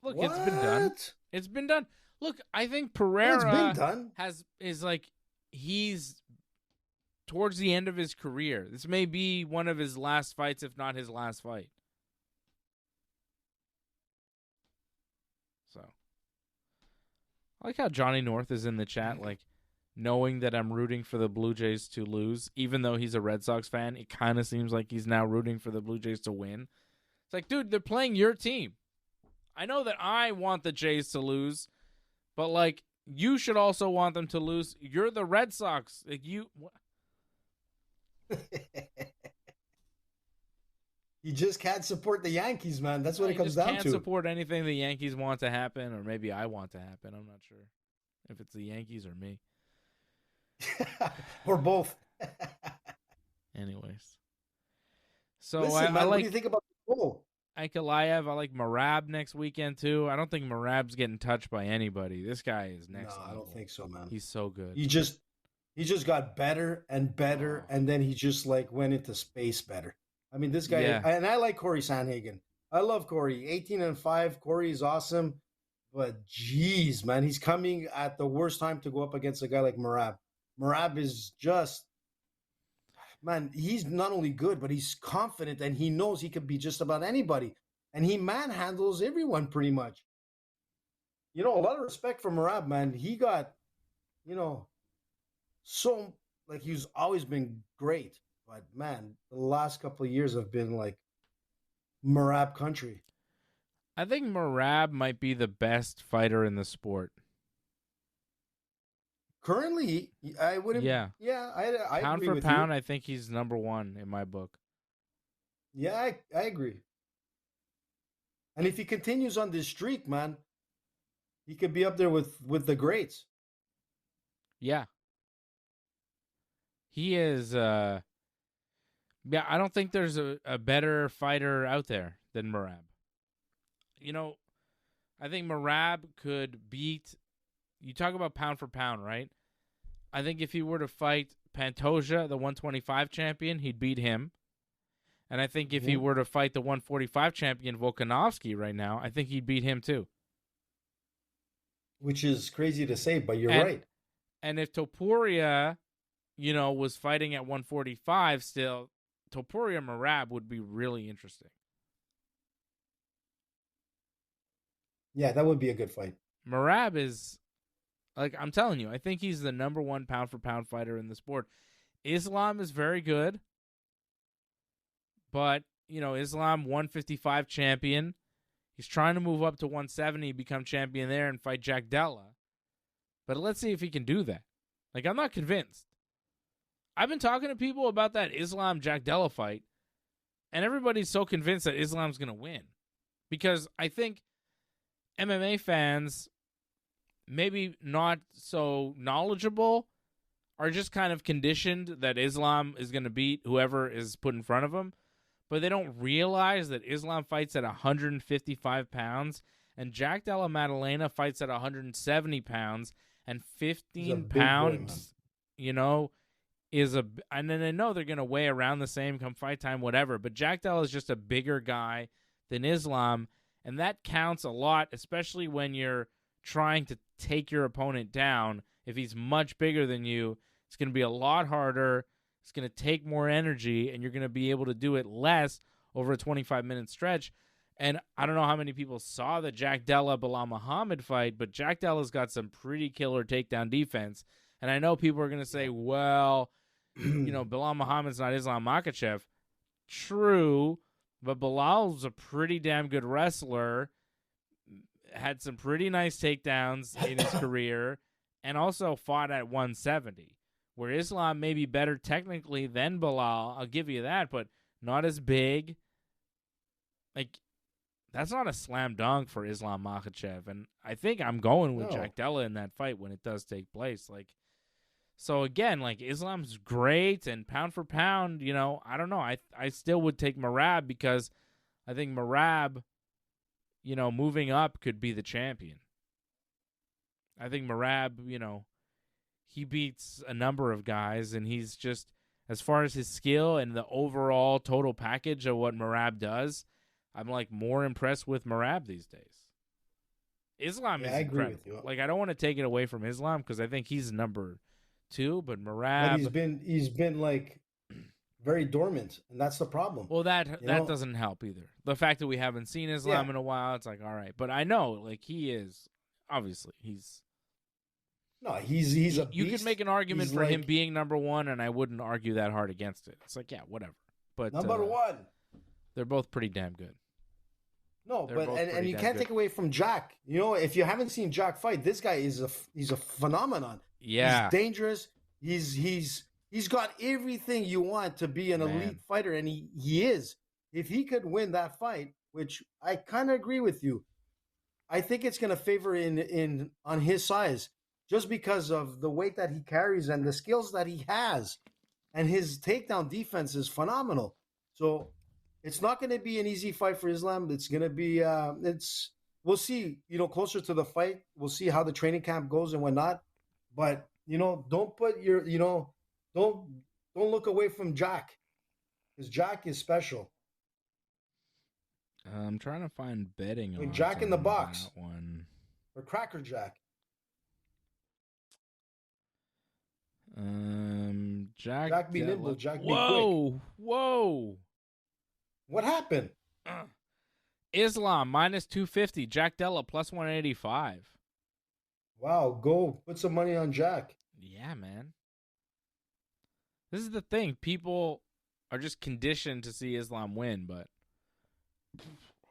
C: Look,
F: What?
C: it's been done. It's been done. Look, I think
F: Well, it's
C: Pereira
F: been done.
C: is like, he's towards the end of his career. This may be one of his last fights, if not his last fight. So, I like how Johnny North is in the chat, like, knowing that I'm rooting for the Blue Jays to lose, even though he's a Red Sox fan. It kind of seems like he's now rooting for the Blue Jays to win. It's like, dude, they're playing your team. I know that I want the Jays to lose, but, like, you should also want them to lose. You're the Red Sox. Like, you...
F: You just can't support the Yankees, man. That's what it comes down to.
C: You can't support anything the Yankees want to happen, or maybe I want to happen. I'm not sure if it's the Yankees or me.
F: Or both.
C: Anyways. So
F: Listen, man,
C: I
F: what
C: like
F: do you think about the poll?
C: Ankalaev. I like Marab next weekend, too. I don't think Marab's getting touched by anybody. This guy is next level.
F: I don't think so, man.
C: He's so good.
F: He just got better and better, and then he just, like, went into space better. I mean, this guy, and I like Corey Sandhagen. I love Corey. 18-5. Corey is awesome. But, geez, man, he's coming at the worst time to go up against a guy like Marab. Marab is just, man, he's not only good, but he's confident, and he knows he could be just about anybody. And he manhandles everyone pretty much. You know, a lot of respect for Marab, man. He got, you know, so, like, he's always been great. But, man, the last couple of years have been, like, Marab country.
C: I think Marab might be the best fighter in the sport.
F: Currently, I wouldn't.
C: Yeah.
F: Yeah, I
C: pound
F: agree
C: for
F: with
C: pound,
F: you.
C: I think he's number one in my book.
F: Yeah, I agree. And if he continues on this streak, man, he could be up there with the greats.
C: Yeah. He is, I don't think there's a better fighter out there than Marab. You know, I think Marab could beat, you talk about pound for pound, right? I think if he were to fight Pantoja, the 125 champion, he'd beat him. And I think if he were to fight the 145 champion, Volkanovski, right now, I think he'd beat him too.
F: Which is crazy to say, but you're right.
C: And if Topuria, you know, was fighting at 145 still, Topuria Marab would be really interesting.
F: Yeah, that would be a good fight.
C: Marab is, like, I'm telling you, I think he's the number one pound-for-pound fighter in the sport. Islam is very good, but, you know, Islam, 155 champion. He's trying to move up to 170, become champion there, and fight Jack Della. But let's see if he can do that. Like, I'm not convinced. I've been talking to people about that Islam-Jack Della fight, and everybody's so convinced that Islam's going to win. Because I think MMA fans, maybe not so knowledgeable, are just kind of conditioned that Islam is going to beat whoever is put in front of him. But they don't realize that Islam fights at 155 pounds, and Jack Della Maddalena fights at 170 pounds, and 15 pounds, you know, is a... And then I know they're going to weigh around the same come fight time, whatever, but Jack Della is just a bigger guy than Islam, and that counts a lot, especially when you're trying to take your opponent down. If he's much bigger than you, it's going to be a lot harder. It's going to take more energy, and you're going to be able to do it less over a 25-minute stretch. And I don't know how many people saw the Jack Della-Bilal Muhammad fight, but Jack Della's got some pretty killer takedown defense. And I know people are going to say, well, you know, Bilal Muhammad's not Islam Makhachev. True, but Bilal's a pretty damn good wrestler, had some pretty nice takedowns in his career, and also fought at 170. Where Islam may be better technically than Bilal, I'll give you that, but not as big. Like, that's not a slam dunk for Islam Makhachev, and I think I'm going with Jack Della in that fight when it does take place. Like, so again, like, Islam's great, and pound for pound, you know, I don't know. I still would take Marab because I think Marab moving up could be the champion. I think Merab, he beats a number of guys, and he's just, as far as his skill and the overall total package of what Merab does, I'm like more impressed with Merab these days. Islam is
F: I agree
C: incredible.
F: with you.
C: Like, I don't want to take it away from Islam because I think he's number 2, but Merab.
F: But he's been like very dormant, and that's the problem.
C: Well, that doesn't help either. The fact that we haven't seen Islam in a while, it's like, all right. But I know, like, he is obviously he's
F: a beast.
C: You could make an argument for him being number 1, and I wouldn't argue that hard against it. It's like, yeah, whatever. But
F: number 1.
C: They're both pretty damn good.
F: No, but and you can't take away from Jack. If you haven't seen Jack fight, this guy he's a phenomenon.
C: Yeah,
F: he's dangerous. He's got everything you want to be an elite fighter, and he is. If he could win that fight, which I kind of agree with you, I think it's going to favor in on his size, just because of the weight that he carries and the skills that he has, and his takedown defense is phenomenal. So it's not going to be an easy fight for Islam. It's going to be we'll see. Closer to the fight, we'll see how the training camp goes and whatnot. But don't put your don't look away from Jack, because Jack is special.
C: I'm trying to find betting on
F: Jack in the Box
C: that one.
F: Or Cracker Jack.
C: Jack
F: be nimble, Jack be
C: quick.
F: quick.
C: Whoa!
F: What happened?
C: Islam minus 250. Jack Della plus 185.
F: Wow, go put some money on Jack.
C: Yeah, man. This is the thing. People are just conditioned to see Islam win, but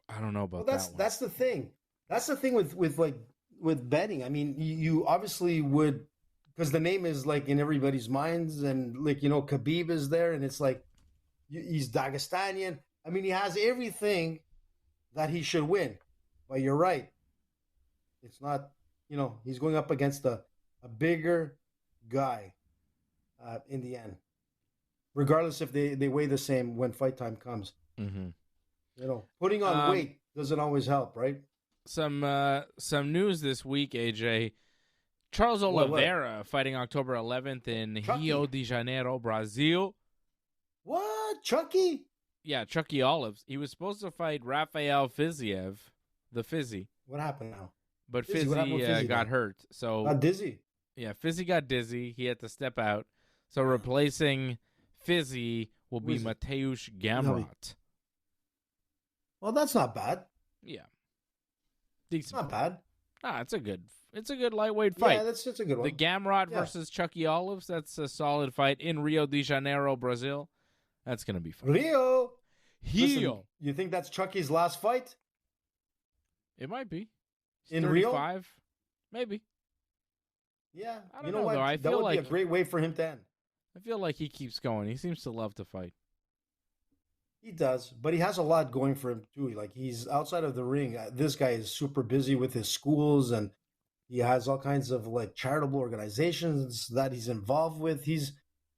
C: I don't know about that one.
F: That's the thing. That's the thing with betting. I mean, you obviously would, because the name is like in everybody's minds, and Khabib is there, and it's like he's Dagestanian. I mean, he has everything that he should win. But you're right. It's not, he's going up against a bigger guy in the end. Regardless if they weigh the same when fight time comes.
C: Mm-hmm.
F: Putting on weight doesn't always help, right?
C: Some news this week, AJ. Charles Oliveira fighting October 11th in Rio de Janeiro, Brazil.
F: What? Chucky?
C: Yeah, Chucky Olives. He was supposed to fight Rafael Fiziev, the Fizzy.
F: What happened now?
C: But Fizzy got hurt. So
F: got dizzy.
C: Yeah, Fizzy got dizzy. He had to step out. So replacing Fizzy will be Mateusz Gamrot.
F: Well, that's not bad.
C: Yeah. Decent.
F: Not bad.
C: It's a good lightweight fight.
F: Yeah, it's a good one.
C: The Gamrot versus Chucky Olives, that's a solid fight in Rio de Janeiro, Brazil. That's going to be fun.
F: Rio.
C: Listen,
F: you think that's Chucky's last fight?
C: It might be.
F: In
C: 35,
F: Rio?
C: Maybe.
F: Yeah.
C: I don't know,
F: what?
C: though. I
F: that
C: feel
F: would
C: like
F: be a great way for him to end.
C: I feel like he keeps going. He seems to love to fight.
F: He does, but he has a lot going for him too. Like, he's outside of the ring. This guy is super busy with his schools, and he has all kinds of like charitable organizations that he's involved with. He's,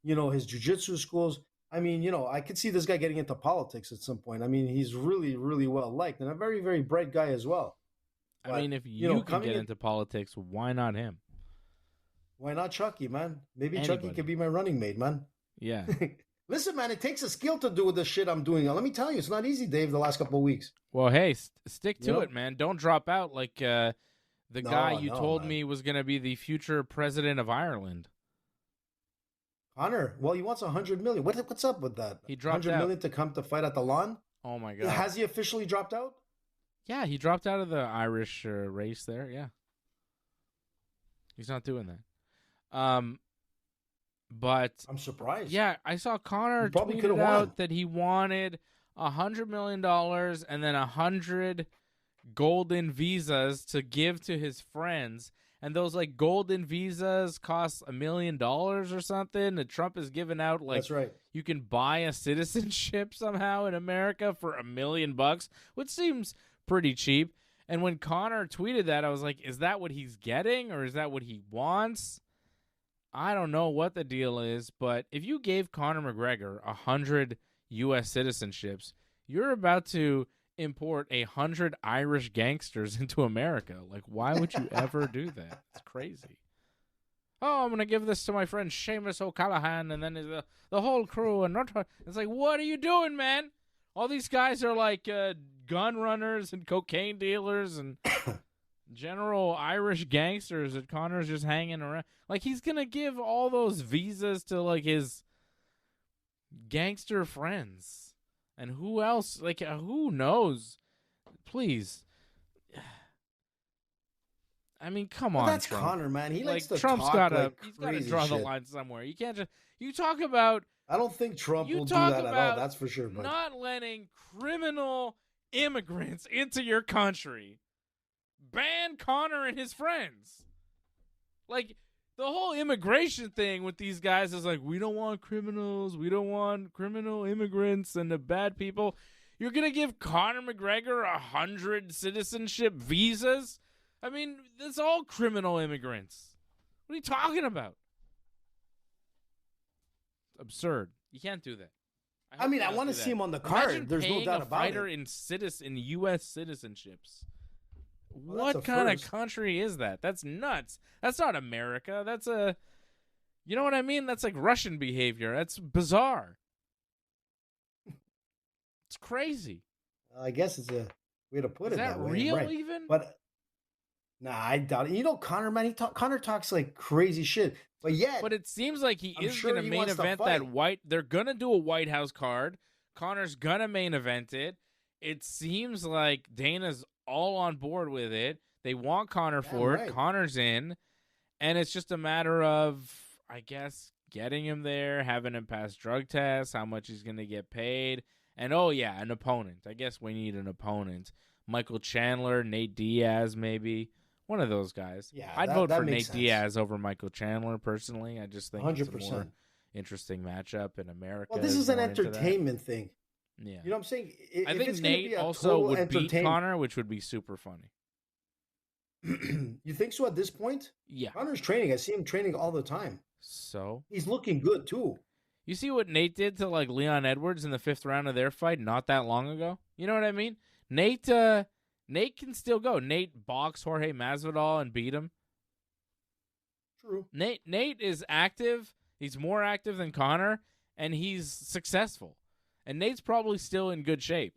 F: his jiu-jitsu schools. I mean, I could see this guy getting into politics at some point. I mean, he's really, really well liked and a very, very bright guy as well.
C: I mean, if you can get into politics, why not him?
F: Why not Chucky, man? Maybe
C: Anybody.
F: Chucky could be my running mate, man.
C: Yeah.
F: Listen, man, it takes a skill to do the shit I'm doing. Let me tell you, it's not easy, Dave, the last couple of weeks.
C: Well, hey, stick to it, man. Don't drop out like the guy you told me was going to be the future president of Ireland.
F: Connor, well, he wants $100 million. What's up with that?
C: He dropped
F: $100
C: out.
F: million to come to fight at the lawn?
C: Oh, my God.
F: Has he officially dropped out?
C: Yeah, he dropped out of the Irish race there, yeah. He's not doing that. But
F: I'm surprised.
C: Yeah, I saw Connor tweeted out that he wanted $100 million and then 100 golden visas to give to his friends. And those like golden visas cost $1 million or something. And Trump is giving out like,
F: that's right.
C: You can buy a citizenship somehow in America for $1 million, which seems pretty cheap. And when Connor tweeted that, I was like, is that what he's getting or is that what he wants? I don't know what the deal is, but if you gave Conor McGregor 100 U.S. citizenships, you're about to import 100 Irish gangsters into America. Like, why would you ever do that? It's crazy. Oh, I'm going to give this to my friend Seamus O'Callahan and then the whole crew. And it's like, what are you doing, man? All these guys are like gun runners and cocaine dealers and general Irish gangsters that Conor's just hanging around. Like, he's going to give all those visas to, like, his gangster friends. And who else? Like, who knows? Please. I mean, come on,
F: that's
C: Trump.
F: Conor, man. He likes to
C: Trump's
F: talk
C: gotta,
F: like
C: he's got to
F: crazy
C: draw the
F: shit.
C: line somewhere. You can't just, you talk about,
F: I don't think Trump
C: you
F: will do
C: talk
F: that at all.
C: about
F: That's for sure. But
C: not letting criminal immigrants into your country. Ban Conor and his friends. Like, the whole immigration thing with these guys is like, we don't want criminals. We don't want criminal immigrants and the bad people. You're going to give Conor McGregor 100 citizenship visas? I mean, it's all criminal immigrants. What are you talking about? Absurd. You can't do that.
F: I mean, I want to see him on the card.
C: Imagine
F: There's no
C: paying
F: doubt
C: a
F: about
C: fighter
F: it.
C: in U.S. citizenships.
F: Well, that's
C: What
F: a
C: kind of
F: first.
C: country is that? That's nuts. That's not America. That's a, you know what I mean? That's like Russian behavior. That's bizarre. It's crazy.
F: I guess it's a way to put
C: Is
F: it
C: that
F: way.
C: real
F: right.
C: even?
F: But nah, I doubt it. You know, Conor, man, Conor talks like crazy shit. But yet,
C: But it seems like he
F: I'm
C: is
F: sure
C: going to
F: he
C: main
F: wants to
C: event
F: fight.
C: that white. They're going to do a White House card. Conor's going to main event it. It seems like Dana's all on board with it. They want Conor
F: Damn
C: for it.
F: right.
C: Conor's in. And it's just a matter of, I guess, getting him there, having him pass drug tests, how much he's going to get paid. And, oh, yeah, an opponent. I guess we need an opponent. Michael Chandler, Nate Diaz, maybe. One of those guys.
F: Yeah,
C: I'd
F: that-
C: vote
F: that
C: for
F: makes
C: Nate
F: sense.
C: Diaz over Michael Chandler, personally. I just think it's a more
F: 100%.
C: interesting matchup in America.
F: Well, this is an
C: more into that.
F: entertainment thing.
C: Yeah.
F: You know what I'm saying?
C: I
F: If
C: think
F: it's gonna be
C: Nate
F: a
C: also
F: total
C: would beat
F: entertainment-
C: Conor, which would be super funny.
F: You think so at this point?
C: Yeah.
F: Conor's training. I see him training all the time.
C: So,
F: He's looking good too.
C: you see what Nate did to like Leon Edwards in the 5th round of their fight not that long ago? You know what I mean? Nate can still go. Nate boxed Jorge Masvidal and beat him.
F: True.
C: Nate is active. He's more active than Conor, and he's successful. And Nate's probably still in good shape.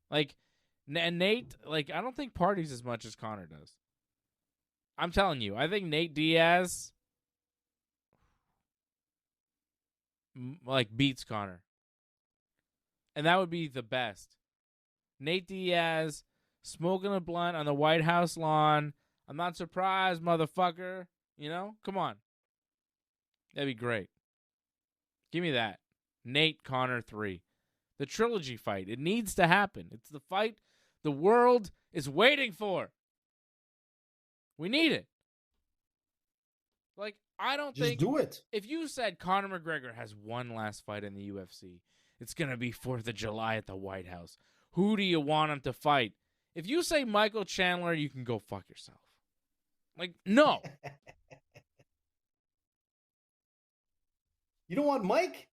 C: Like, and Nate, like, I don't think parties as much as Conor does. I'm telling you, I think Nate Diaz, like, beats Conor. And that would be the best. Nate Diaz smoking a blunt on the White House lawn. I'm not surprised, motherfucker. You know? Come on. That'd be great. Give me that. Nate Conor 3. The trilogy fight. It needs to happen. It's the fight the world is waiting for. We need it. Like, I don't
F: Just
C: think
F: do it.
C: if you said Conor McGregor has one last fight in the UFC, it's going to be 4th of July at the White House. Who do you want him to fight? If you say Michael Chandler, you can go fuck yourself. Like, no.
F: You don't want Mike?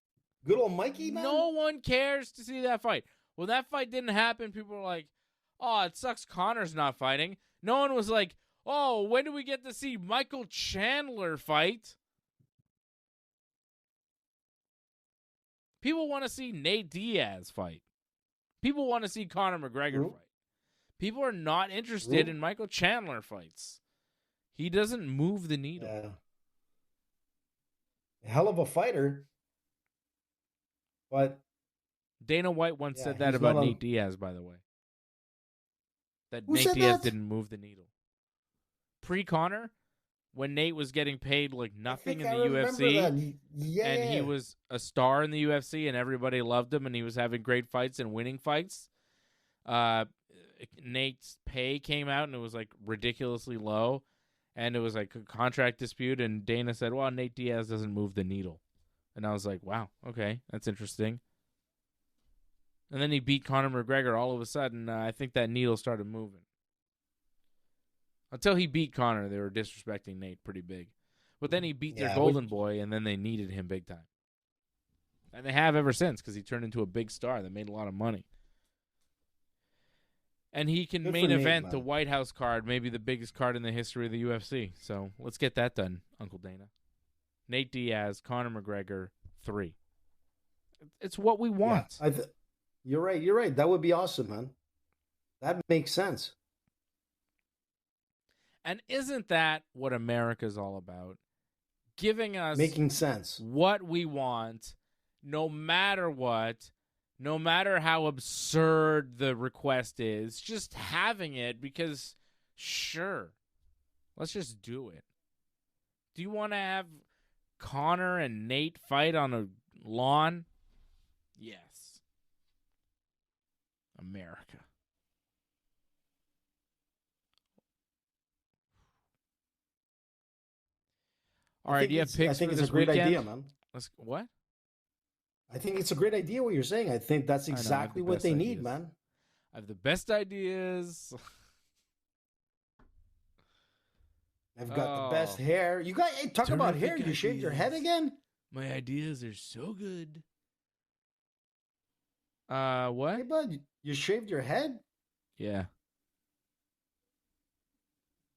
F: Good old Mikey, man?
C: No one cares to see that fight. When that fight didn't happen, people were like, oh, it sucks Conor's not fighting. No one was like, oh, when do we get to see Michael Chandler fight? People want to see Nate Diaz fight. People want to see Conor McGregor
F: True.
C: fight. People are not interested
F: True.
C: in Michael Chandler fights. He doesn't move the needle.
F: Yeah. Hell of a fighter. But
C: Dana White once
F: Yeah,
C: said that
F: he's
C: about
F: not a-
C: Nate Diaz, by the way. That
F: Who
C: Nate
F: said
C: Diaz
F: that?
C: didn't move the needle. Pre-Conor, when Nate was getting paid like nothing in
F: I
C: the
F: remember
C: UFC,
F: that. Yeah.
C: and he was a star in the UFC, and everybody loved him, and he was having great fights and winning fights. Nate's pay came out, and it was like ridiculously low, and it was like a contract dispute, and Dana said, well, Nate Diaz doesn't move the needle. And I was like, wow, okay, that's interesting. And then he beat Conor McGregor. All of a sudden, I think that needle started moving. Until he beat Conor, they were disrespecting Nate pretty big. But then he beat their
F: Yeah,
C: golden boy, and then they needed him big time. And they have ever since, because he turned into a big star that made a lot of money. And he can
F: Good for
C: main
F: Nate,
C: event the
F: man.
C: White House card, maybe the biggest card in the history of the UFC. So let's get that done, Uncle Dana. Nate Diaz, Conor McGregor, 3. It's what we want.
F: Yeah, you're right. You're right. That would be awesome, man. That makes sense.
C: And isn't that what America's all about? Giving us
F: Making sense.
C: what we want, no matter what, no matter how absurd the request is, just having it because, sure, let's just do it. Do you want to have Connor and Nate fight on a lawn? Yes. America. All right, do you have picks
F: I think
C: for
F: it's
C: this
F: a great
C: weekend?
F: idea, man.
C: What?
F: I think it's a great idea what you're saying. I think that's
C: I know, I have
F: exactly
C: the
F: what
C: best
F: they need,
C: ideas.
F: man.
C: I have the best ideas.
F: I've got the best hair. You got talk about hair.
C: Terrific
F: You shaved your head
C: ideas.
F: again?
C: My ideas are so good.
F: Hey,
C: What?
F: bud, you shaved your head?
C: Yeah.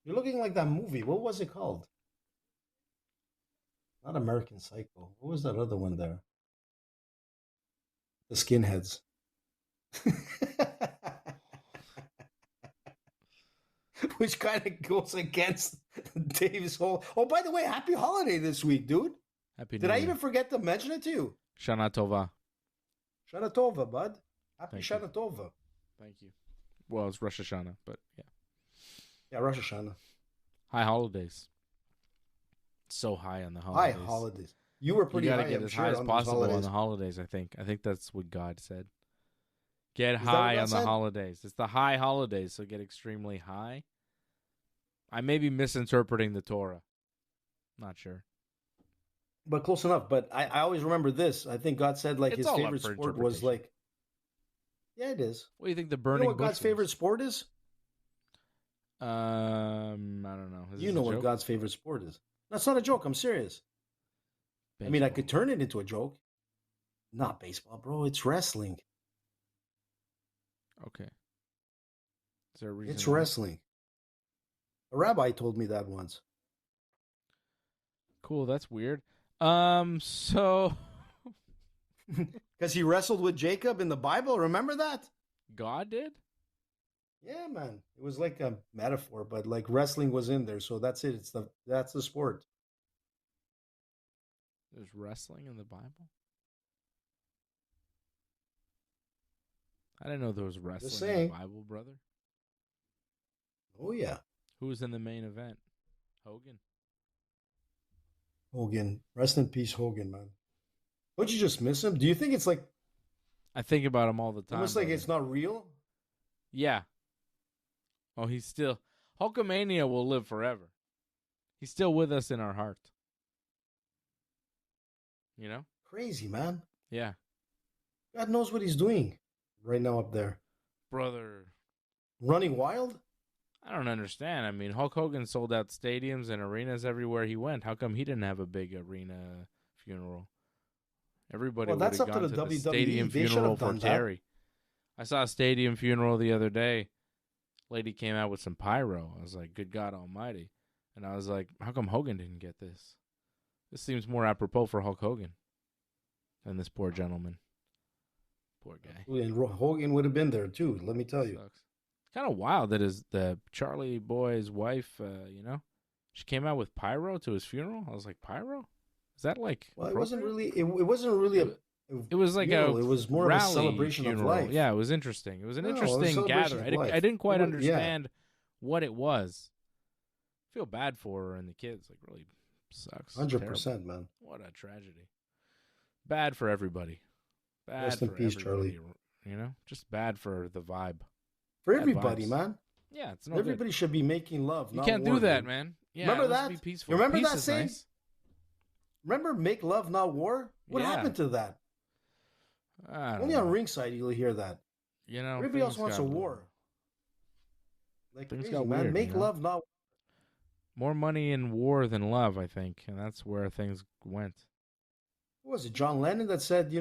F: You're looking like that movie. What was it called? Not American Psycho. What was that other one there? The Skinheads. Which kind of goes against Dave's whole. Oh, by the way, happy holiday this week, dude.
C: Happy New
F: Did I
C: Year.
F: even forget to mention it to you?
C: Shana Tova.
F: Shana Tova, bud. Happy
C: Thank you.
F: Shana Tova.
C: Thank you. Well, it's Rosh Hashanah, but yeah.
F: Yeah, Rosh Hashanah.
C: High holidays. So high on the
F: High
C: holidays.
F: holidays. You were pretty
C: You gotta
F: high,
C: get
F: I'm
C: as
F: sure,
C: high as
F: on these
C: possible on
F: holidays.
C: the holidays, I think. I think that's what God said. Get
F: that what
C: high
F: God
C: on the
F: said?
C: holidays. It's the high holidays, so get extremely high. I may be misinterpreting the Torah. Not sure.
F: But close enough. But I always remember this. I think God said like
C: It's
F: his
C: all up
F: favorite
C: for
F: sport was
C: interpretation.
F: like. Yeah, it is.
C: What do you think the
F: You
C: burning
F: know what
C: bush
F: God's favorite sport is?
C: was? I don't know. Is
F: You
C: this
F: know
C: a
F: what
C: joke?
F: God's favorite sport is. That's not a joke. I'm serious. I mean, I could
C: Baseball.
F: turn it into a joke. Not baseball, bro. It's wrestling.
C: Okay. Is there a reason?
F: It's
C: why?
F: wrestling. A rabbi told me that once.
C: Cool. That's weird. So
F: Because he wrestled with Jacob in the Bible. Remember that?
C: God did?
F: Yeah, man. It was like a metaphor, but like wrestling was in there. So that's it. That's the sport.
C: There's wrestling in the Bible? I didn't know there was wrestling in
F: saying.
C: the Bible, brother.
F: Oh, yeah.
C: Who was in the main event? Hogan.
F: Hogan. Rest in peace, Hogan, man. Don't you just miss him? Do you think it's like
C: I think about him all the time.
F: almost like
C: brother.
F: it's not real?
C: Yeah. Oh, he's still Hulkamania will live forever. He's still with us in our heart. You know?
F: Crazy, man.
C: Yeah.
F: God knows what he's doing right now up there.
C: Brother,
F: Running wild?
C: I don't understand. I mean, Hulk Hogan sold out stadiums and arenas everywhere he went. How come he didn't have a big arena funeral? Everybody
F: Well,
C: would
F: that's
C: have
F: up to
C: gone
F: the
C: to the
F: WWE.
C: stadium
F: They should
C: funeral
F: have
C: for
F: done that.
C: Terry. I saw a stadium funeral the other day. Lady came out with some pyro. I was like, good God almighty. And I was like, how come Hogan didn't get this? This seems more apropos for Hulk Hogan than this poor gentleman. Poor guy.
F: And Hogan would have been there too, let me tell you.
C: Sucks. It's kind of wild that the Charlie boy's wife, she came out with pyro to his funeral. I was like, pyro? Is that like?
F: Well, it
C: appropriate?
F: wasn't really a.
C: It was like
F: funeral.
C: a
F: It was more of a
C: rally
F: celebration
C: funeral.
F: of life.
C: Yeah, it was interesting. It was an
F: No, it was a
C: interesting
F: celebration
C: gathering.
F: of life.
C: I didn't quite
F: It was- yeah.
C: understand what it was. I feel bad for her and the kids. Like, really sucks.
F: 100%, man.
C: What a tragedy. Bad for everybody. Bad
F: Rest in
C: for
F: peace,
C: everybody, you know? Just bad for the vibe.
F: For
C: Bad
F: everybody,
C: vibes.
F: man.
C: Yeah, it's no good.
F: Everybody should be making love.
C: You
F: not
C: can't
F: war,
C: do that,
F: dude.
C: man. Yeah,
F: Remember
C: let's
F: that?
C: be peaceful.
F: You remember
C: Peace
F: that
C: is
F: saying?
C: nice.
F: Remember, make love, not war? What
C: Yeah.
F: happened to that?
C: I don't
F: Only
C: know.
F: on Ringside you'll hear that.
C: You know,
F: Everybody else
C: things
F: wants a
C: got-
F: war. Like
C: Things
F: crazy,
C: got
F: man.
C: weird,
F: Make
C: you know?
F: love, not
C: More money in war than love, I think, and that's where things went.
F: What was it, John Lennon that said,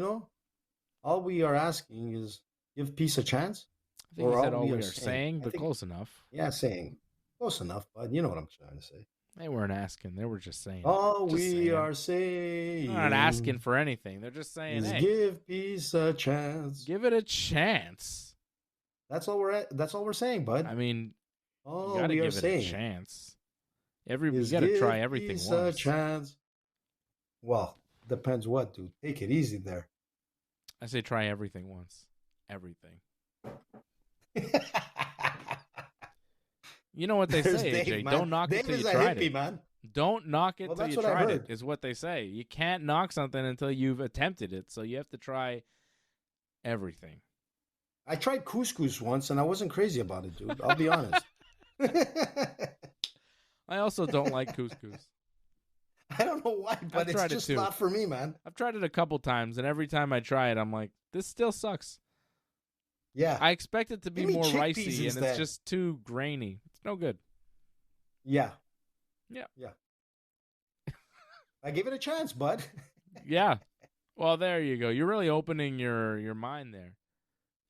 F: all we are asking is give peace a chance?
C: I think he said all
F: we
C: we
F: are
C: are saying,
F: I
C: but
F: think-
C: close enough.
F: Yeah, saying. Close enough, but you know what I'm trying to say.
C: They weren't asking. They were just saying.
F: All
C: Just
F: we
C: saying.
F: are saying.
C: They're not asking for anything. They're just saying,
F: is
C: hey,
F: give peace a chance.
C: give it a chance.
F: That's all we're saying, bud.
C: I mean, you
F: all
C: got to
F: we are
C: give it
F: saying
C: a chance. You
F: is
C: got to try
F: give
C: everything
F: peace
C: once.
F: a chance. Well, depends what, dude. Take it easy there.
C: I say try everything once. Everything. You know what they
F: There's
C: say,
F: Dave,
C: AJ.
F: man.
C: Don't knock
F: Dave
C: it till
F: is
C: you
F: a
C: tried
F: hippie,
C: it.
F: man.
C: Don't knock it
F: Well,
C: till
F: that's
C: you
F: what I
C: tried it,
F: heard.
C: is what they say. You can't knock something until you've attempted it, so you have to try everything.
F: I tried couscous once, and I wasn't crazy about it, dude. I'll be honest.
C: I also don't like couscous.
F: I don't know why, but it's
C: tried it
F: just
C: too.
F: not for me, man.
C: I've tried it a couple times, and every time I try it, I'm like, this still sucks.
F: Yeah.
C: I expect it to be
F: Give me
C: more
F: chickpeas
C: ricey, and it's
F: instead.
C: just too grainy. It's no good.
F: Yeah.
C: Yeah.
F: I gave it a chance, bud.
C: Yeah. Well, there you go. You're really opening your mind there.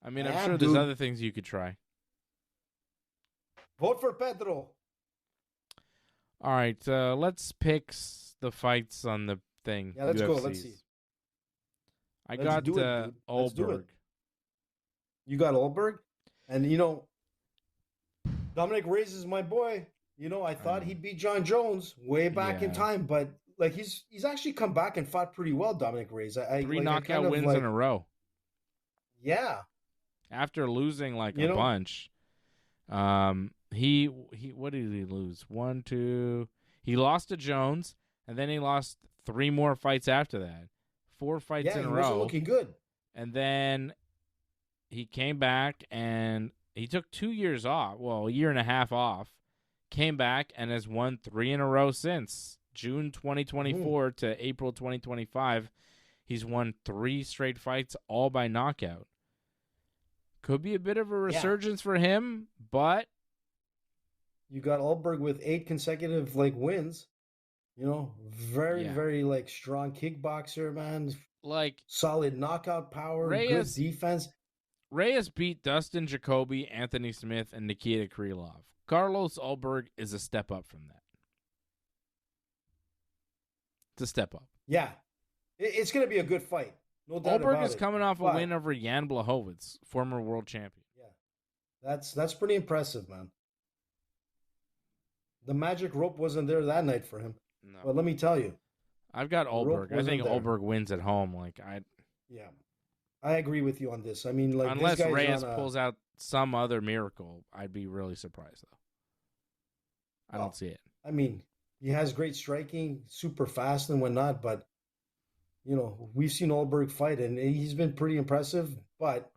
C: I mean, I'm
F: Yeah,
C: sure there's
F: dude.
C: other things you could try.
F: Vote for Pedro.
C: All right, let's pick the fights on the thing.
F: Yeah, let's go. Let's
C: UFCs.
F: see.
C: I
F: Let's
C: got
F: do it, dude. Let's do it.
C: Oldberg.
F: You got Oldberg, and Dominic Reyes is my boy. I thought he beat John Jones way back in
C: Yeah.
F: time, but like he's actually come back and fought pretty well. Dominic Reyes,
C: 3 knockout wins in a row
F: Yeah,
C: after losing like
F: You
C: a
F: know-
C: bunch. He what did he lose? 1, 2. He lost to Jones, and then he lost 3 more fights after that. 4 fights
F: yeah,
C: in
F: he
C: a
F: wasn't
C: row.
F: looking good.
C: And then he came back and he took 2 years off. Well, a year and a half off. Came back and has won 3 in a row since June 2024 to April 2025. He's won 3 straight fights, all by knockout. Could be a bit of a resurgence for him, but
F: You got Oldberg with 8 consecutive wins. Very,
C: Yeah.
F: very strong kickboxer, man.
C: like
F: Solid knockout power,
C: Reyes-
F: good defense.
C: Reyes beat Dustin Jacoby, Anthony Smith, and Nikita Krylov. Carlos Oldberg is a step up from that. It's a step up.
F: Yeah, it's going to be a good fight. No doubt
C: Oldberg
F: about
C: is
F: it.
C: coming off a
F: But-
C: win over Jan Blachowicz, former world champion.
F: Yeah, that's pretty impressive, man. The magic rope wasn't there that night for him.
C: No.
F: But let me tell you,
C: I've got
F: rope
C: Oldberg. I
F: wasn't
C: think
F: there.
C: Oldberg wins at home.
F: yeah, I agree with you on this. I mean,
C: Unless
F: this guy's
C: Reyes
F: on a-
C: pulls out some other miracle, I'd be really surprised, though. I
F: Well,
C: don't see it.
F: I mean, he has great striking, super fast and whatnot. But we've seen Oldberg fight, and he's been pretty impressive. But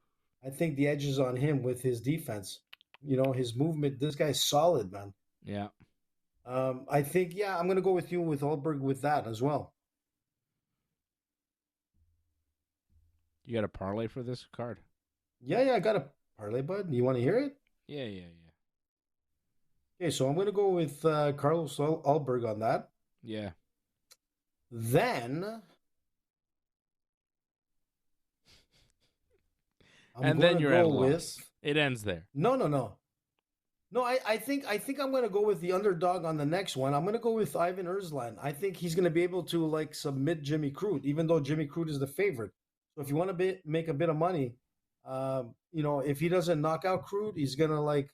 F: I think the edge is on him with his defense. His movement. This guy's solid, man.
C: Yeah.
F: I think, I'm going to go with you with Oldberg with that as well.
C: You got a parlay for this card?
F: Yeah, I got a parlay, bud. You want to hear it?
C: Yeah.
F: Okay, so I'm going to go with Carlos Oldberg on that.
C: Yeah.
F: Then,
C: And then you're at a loss. It ends there.
F: No. No, I think I'm going to go with the underdog on the next one. I'm going to go with Ivan Erslan. I think he's going to be able to submit Jimmy Crute, even though Jimmy Crute is the favorite. So if you want to make a bit of money, if he doesn't knock out Crute, he's going to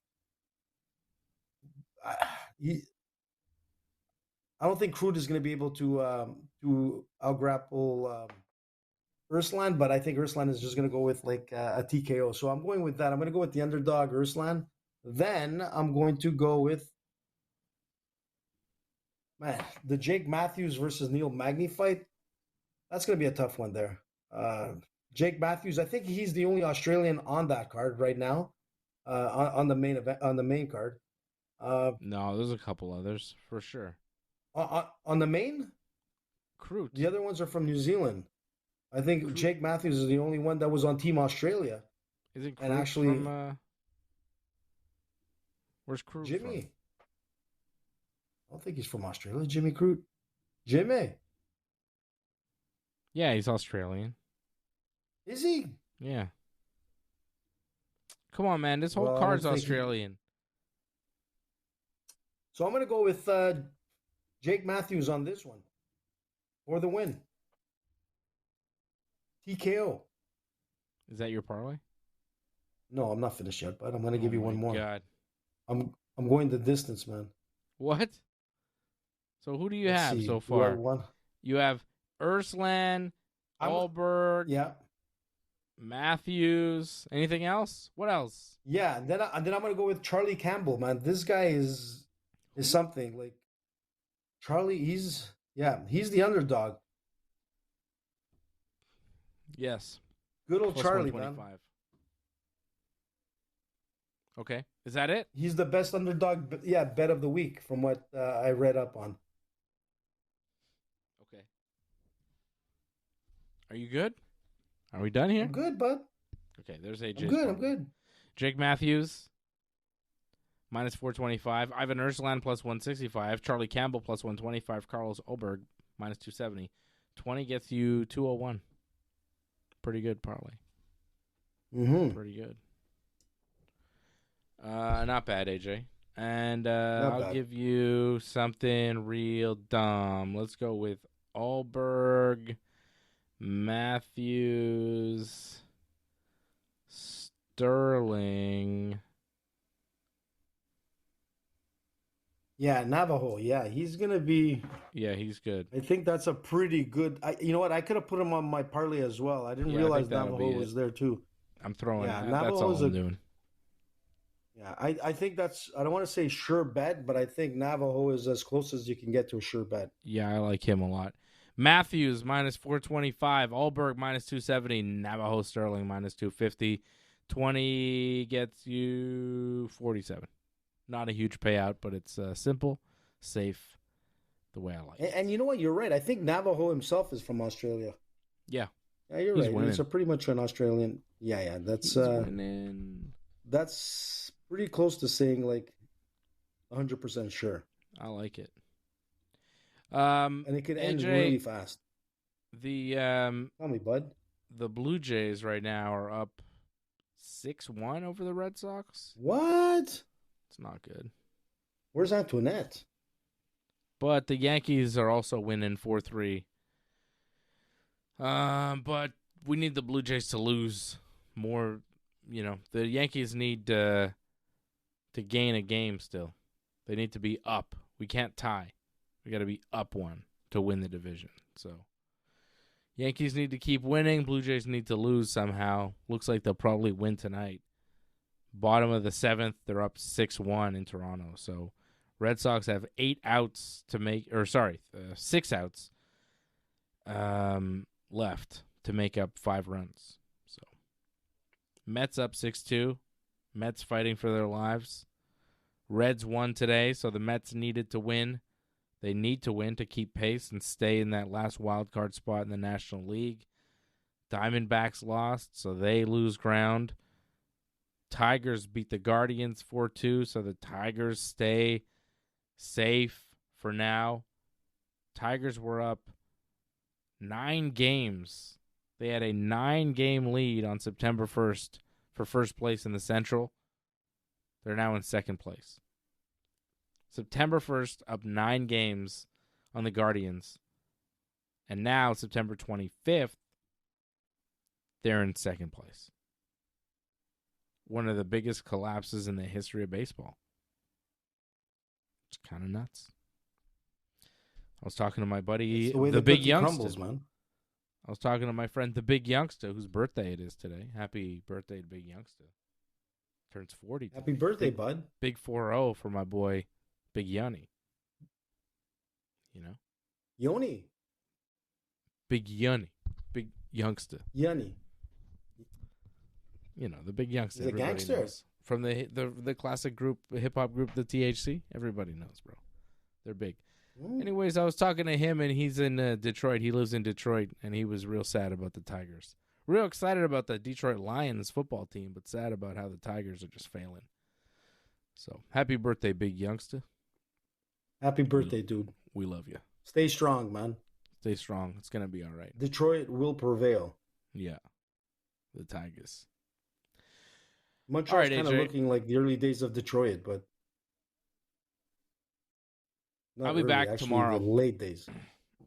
F: I don't think Crute is going to be able to outgrapple Erslan, but I think Erslan is just going to go with a TKO. So I'm going with that. I'm going to go with the underdog Erslan. Then I'm going to go with the Jake Matthews versus Neil Magny fight. That's going to be a tough one there. Jake Matthews, I think he's the only Australian on that card right now, on the main event, on the main card.
C: No, there's a couple others for sure.
F: On the main,
C: Crute.
F: the other ones are from New Zealand. I think Jake Matthews is the only one that was on Team Australia.
C: Isn't Crute
F: and actually
C: from, where's Crute
F: Jimmy?
C: from?
F: I don't think he's from Australia. Jimmy Crute. Jimmy.
C: Yeah, he's Australian.
F: Is he?
C: Yeah. Come on, man. This whole
F: Well, I
C: card's
F: don't think
C: Australian.
F: So I'm going to go with Jake Matthews on this one for the win. TKO.
C: Is that your parlay?
F: No, I'm not finished yet, but I'm going to give you one more.
C: God.
F: I'm going the distance, man.
C: What? So who do you
F: Let's
C: have
F: see.
C: so
F: Do I
C: far?
F: want-
C: You have Urslan, Alberg,
F: Yeah.
C: Matthews. Anything else? What else?
F: Yeah, and then I'm going to go with Charlie Campbell, man. This guy is something. Like Charlie, he's the underdog.
C: Yes.
F: Good old
C: Plus
F: Charlie, man.
C: 125. Okay. Is that it?
F: He's the best underdog, bet of the week from what I read up on.
C: Okay. Are you good? Are we done here?
F: I'm good, bud.
C: Okay, there's AJ.
F: I'm good.
C: Jake Matthews, minus 425. Ivan Urslan, plus 165. Charlie Campbell, plus 125. Carlos Oberg, minus 270. 20 gets you 201. Pretty good parlay.
F: Mm-hmm.
C: Pretty good. Not bad, AJ. And I'll give you something real dumb. Let's go with Alberg, Matthews, Sterling.
F: Yeah, Navajo. Yeah, he's going to be...
C: Yeah, he's good.
F: I think that's a pretty good... you know what? I could have put him on my parlay as well. I didn't realize Navajo was there too.
C: I'm throwing
F: Yeah,
C: that's
F: Navajo
C: all
F: is
C: I'm doing.
F: Yeah, I think that's... I don't want to say sure bet, but I think Navajo is as close as you can get to a sure bet.
C: Yeah, I like him a lot. Matthews, minus 425. Alberg, minus 270. Navajo Sterling, minus 250. 20 gets you 47. Not a huge payout, but it's simple, safe, the way I like it.
F: And you know what? You're right. I think Navajo himself is from Australia.
C: Yeah.
F: Yeah, you're
C: He's
F: right.
C: winning.
F: He's pretty much an Australian. Yeah. That's
C: winning.
F: That's pretty close to saying like 100% sure.
C: I like it.
F: And it could end
C: AJ,
F: really fast.
C: Tell
F: me, bud.
C: The Blue Jays right now are up 6-1 over the Red Sox.
F: What?
C: It's not good.
F: Where's Antoinette?
C: But the Yankees are also winning 4-3. But we need the Blue Jays to lose more. You know, the Yankees need to gain a game still. They need to be up. We can't tie. We got to be up one to win the division. So Yankees need to keep winning. Blue Jays need to lose somehow. Looks like they'll probably win tonight. Bottom of the 7th, they're up 6-1 in Toronto. So Red Sox have 6 outs left to make up 5 runs. So Mets up 6-2. Mets fighting for their lives. Reds won today, so the Mets needed to win. They need to win to keep pace and stay in that last wild card spot in the National League. Diamondbacks lost, so they lose ground. Tigers beat the Guardians 4-2, so the Tigers stay safe for now. Tigers were up 9 games. They had a 9-game lead on September 1st for first place in the Central. They're now in second place. September 1st, up 9 games on the Guardians. And now, September 25th, they're in second place. One of the biggest collapses in the history of baseball. It's kind of nuts. I was talking to my buddy, the Big Youngster.
F: Crumbles, man.
C: I was talking to my friend, the Big Youngster, whose birthday it is today. Happy birthday to Big Youngster. Turns 40 today.
F: Happy birthday, bud.
C: Big 4-0 for my boy, Big Yoni. You know?
F: Yoni.
C: Big Yoni. Big Youngster.
F: Yoni.
C: You know, the Big Youngster.
F: He's a gangster.
C: Knows. From the classic group, hip hop group, the THC. Everybody knows, bro. They're big. Anyways, I was talking to him, and he's in Detroit. He lives in Detroit, and he was real sad about the Tigers. Real excited about the Detroit Lions football team, but sad about how the Tigers are just failing. So, happy birthday, Big Youngster.
F: Happy birthday, dude.
C: We love you.
F: Stay strong, man.
C: Stay strong. It's going to be all right.
F: Detroit will prevail.
C: Yeah. The Tigers.
F: Montreal's
C: right,
F: kind of
C: AJ.
F: looking like the early days of Detroit, but not
C: I'll be
F: early,
C: back
F: actually,
C: tomorrow.
F: The late days.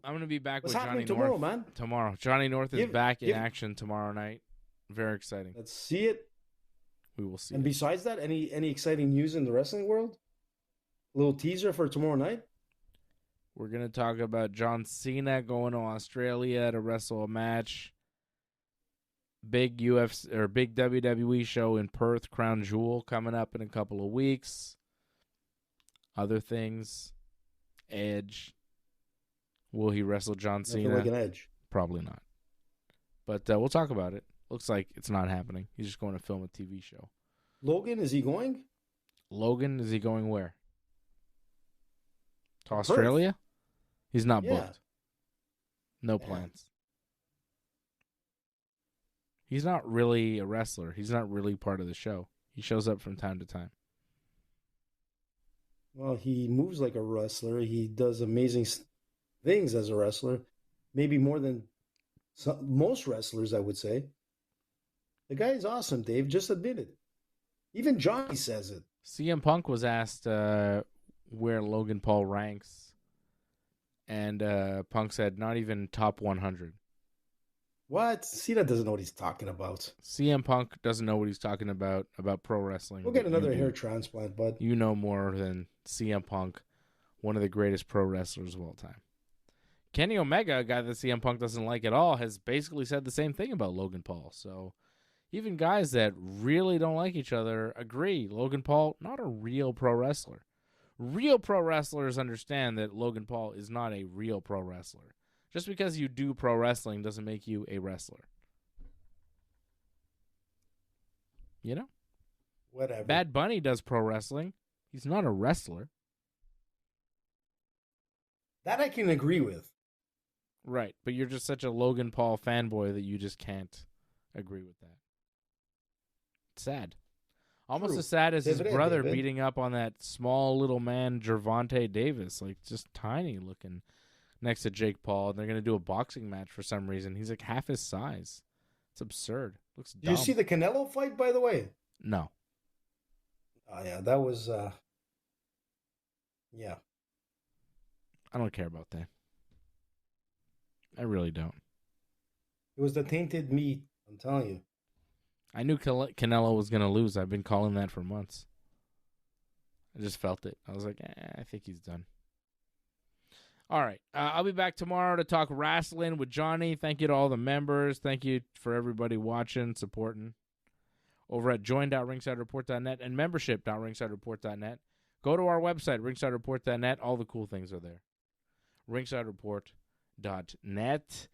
C: I'm going to be back
F: What's
C: with Johnny
F: happening tomorrow,
C: North
F: man?
C: tomorrow. Johnny North is back in
F: give-
C: action tomorrow night. Very exciting.
F: Let's see it.
C: We will see.
F: And besides that, any exciting news in the wrestling world? A little teaser for tomorrow night.
C: We're going to talk about John Cena going to Australia to wrestle a match. Big UFC or big WWE show in Perth, Crown Jewel, coming up in a couple of weeks. Other things. Edge. Will he wrestle John Cena?
F: Nothing like an Edge.
C: Probably not. But we'll talk about it. Looks like it's not happening. He's just going to film a TV show.
F: Logan, is he going?
C: Logan, is he going where? To Australia? He's not
F: Yeah.
C: booked. No plans. He's not really a wrestler. He's not really part of the show. He shows up from time to time.
F: Well, he moves like a wrestler. He does amazing things as a wrestler. Maybe more than most wrestlers, I would say. The guy is awesome, Dave. Just admit it. Even Johnny says it.
C: CM Punk was asked where Logan Paul ranks. And Punk said not even top 100.
F: What? Cena doesn't know what he's talking about.
C: CM Punk doesn't know what he's talking about pro wrestling.
F: We'll get another
C: You do.
F: hair transplant, bud.
C: You know more than CM Punk, one of the greatest pro wrestlers of all time. Kenny Omega, a guy that CM Punk doesn't like at all, has basically said the same thing about Logan Paul. So even guys that really don't like each other agree. Logan Paul, not a real pro wrestler. Real pro wrestlers understand that Logan Paul is not a real pro wrestler. Just because you do pro wrestling doesn't make you a wrestler. You know?
F: Whatever.
C: Bad Bunny does pro wrestling. He's not a wrestler.
F: That I can agree with.
C: Right, but you're just such a Logan Paul fanboy that you just can't agree with that. It's sad. Almost
F: True.
C: as sad as his
F: David,
C: brother
F: David.
C: beating up on that small little man, Gervonta Davis, like just tiny looking next to Jake Paul. And they're going to do a boxing match for some reason. He's like half his size. It's absurd. Looks
F: Did
C: dumb.
F: you see the Canelo fight, by the way?
C: No.
F: Oh, yeah, that was, yeah.
C: I don't care about that. I really don't.
F: It was the tainted meat, I'm telling you.
C: I knew Canelo was going to lose. I've been calling that for months. I just felt it. I was like, I think he's done. All right. I'll be back tomorrow to talk wrestling with Johnny. Thank you to all the members. Thank you for everybody watching, supporting. Over at join.ringsidereport.net and membership.ringsidereport.net. Go to our website, ringsidereport.net. All the cool things are there. ringsidereport.net.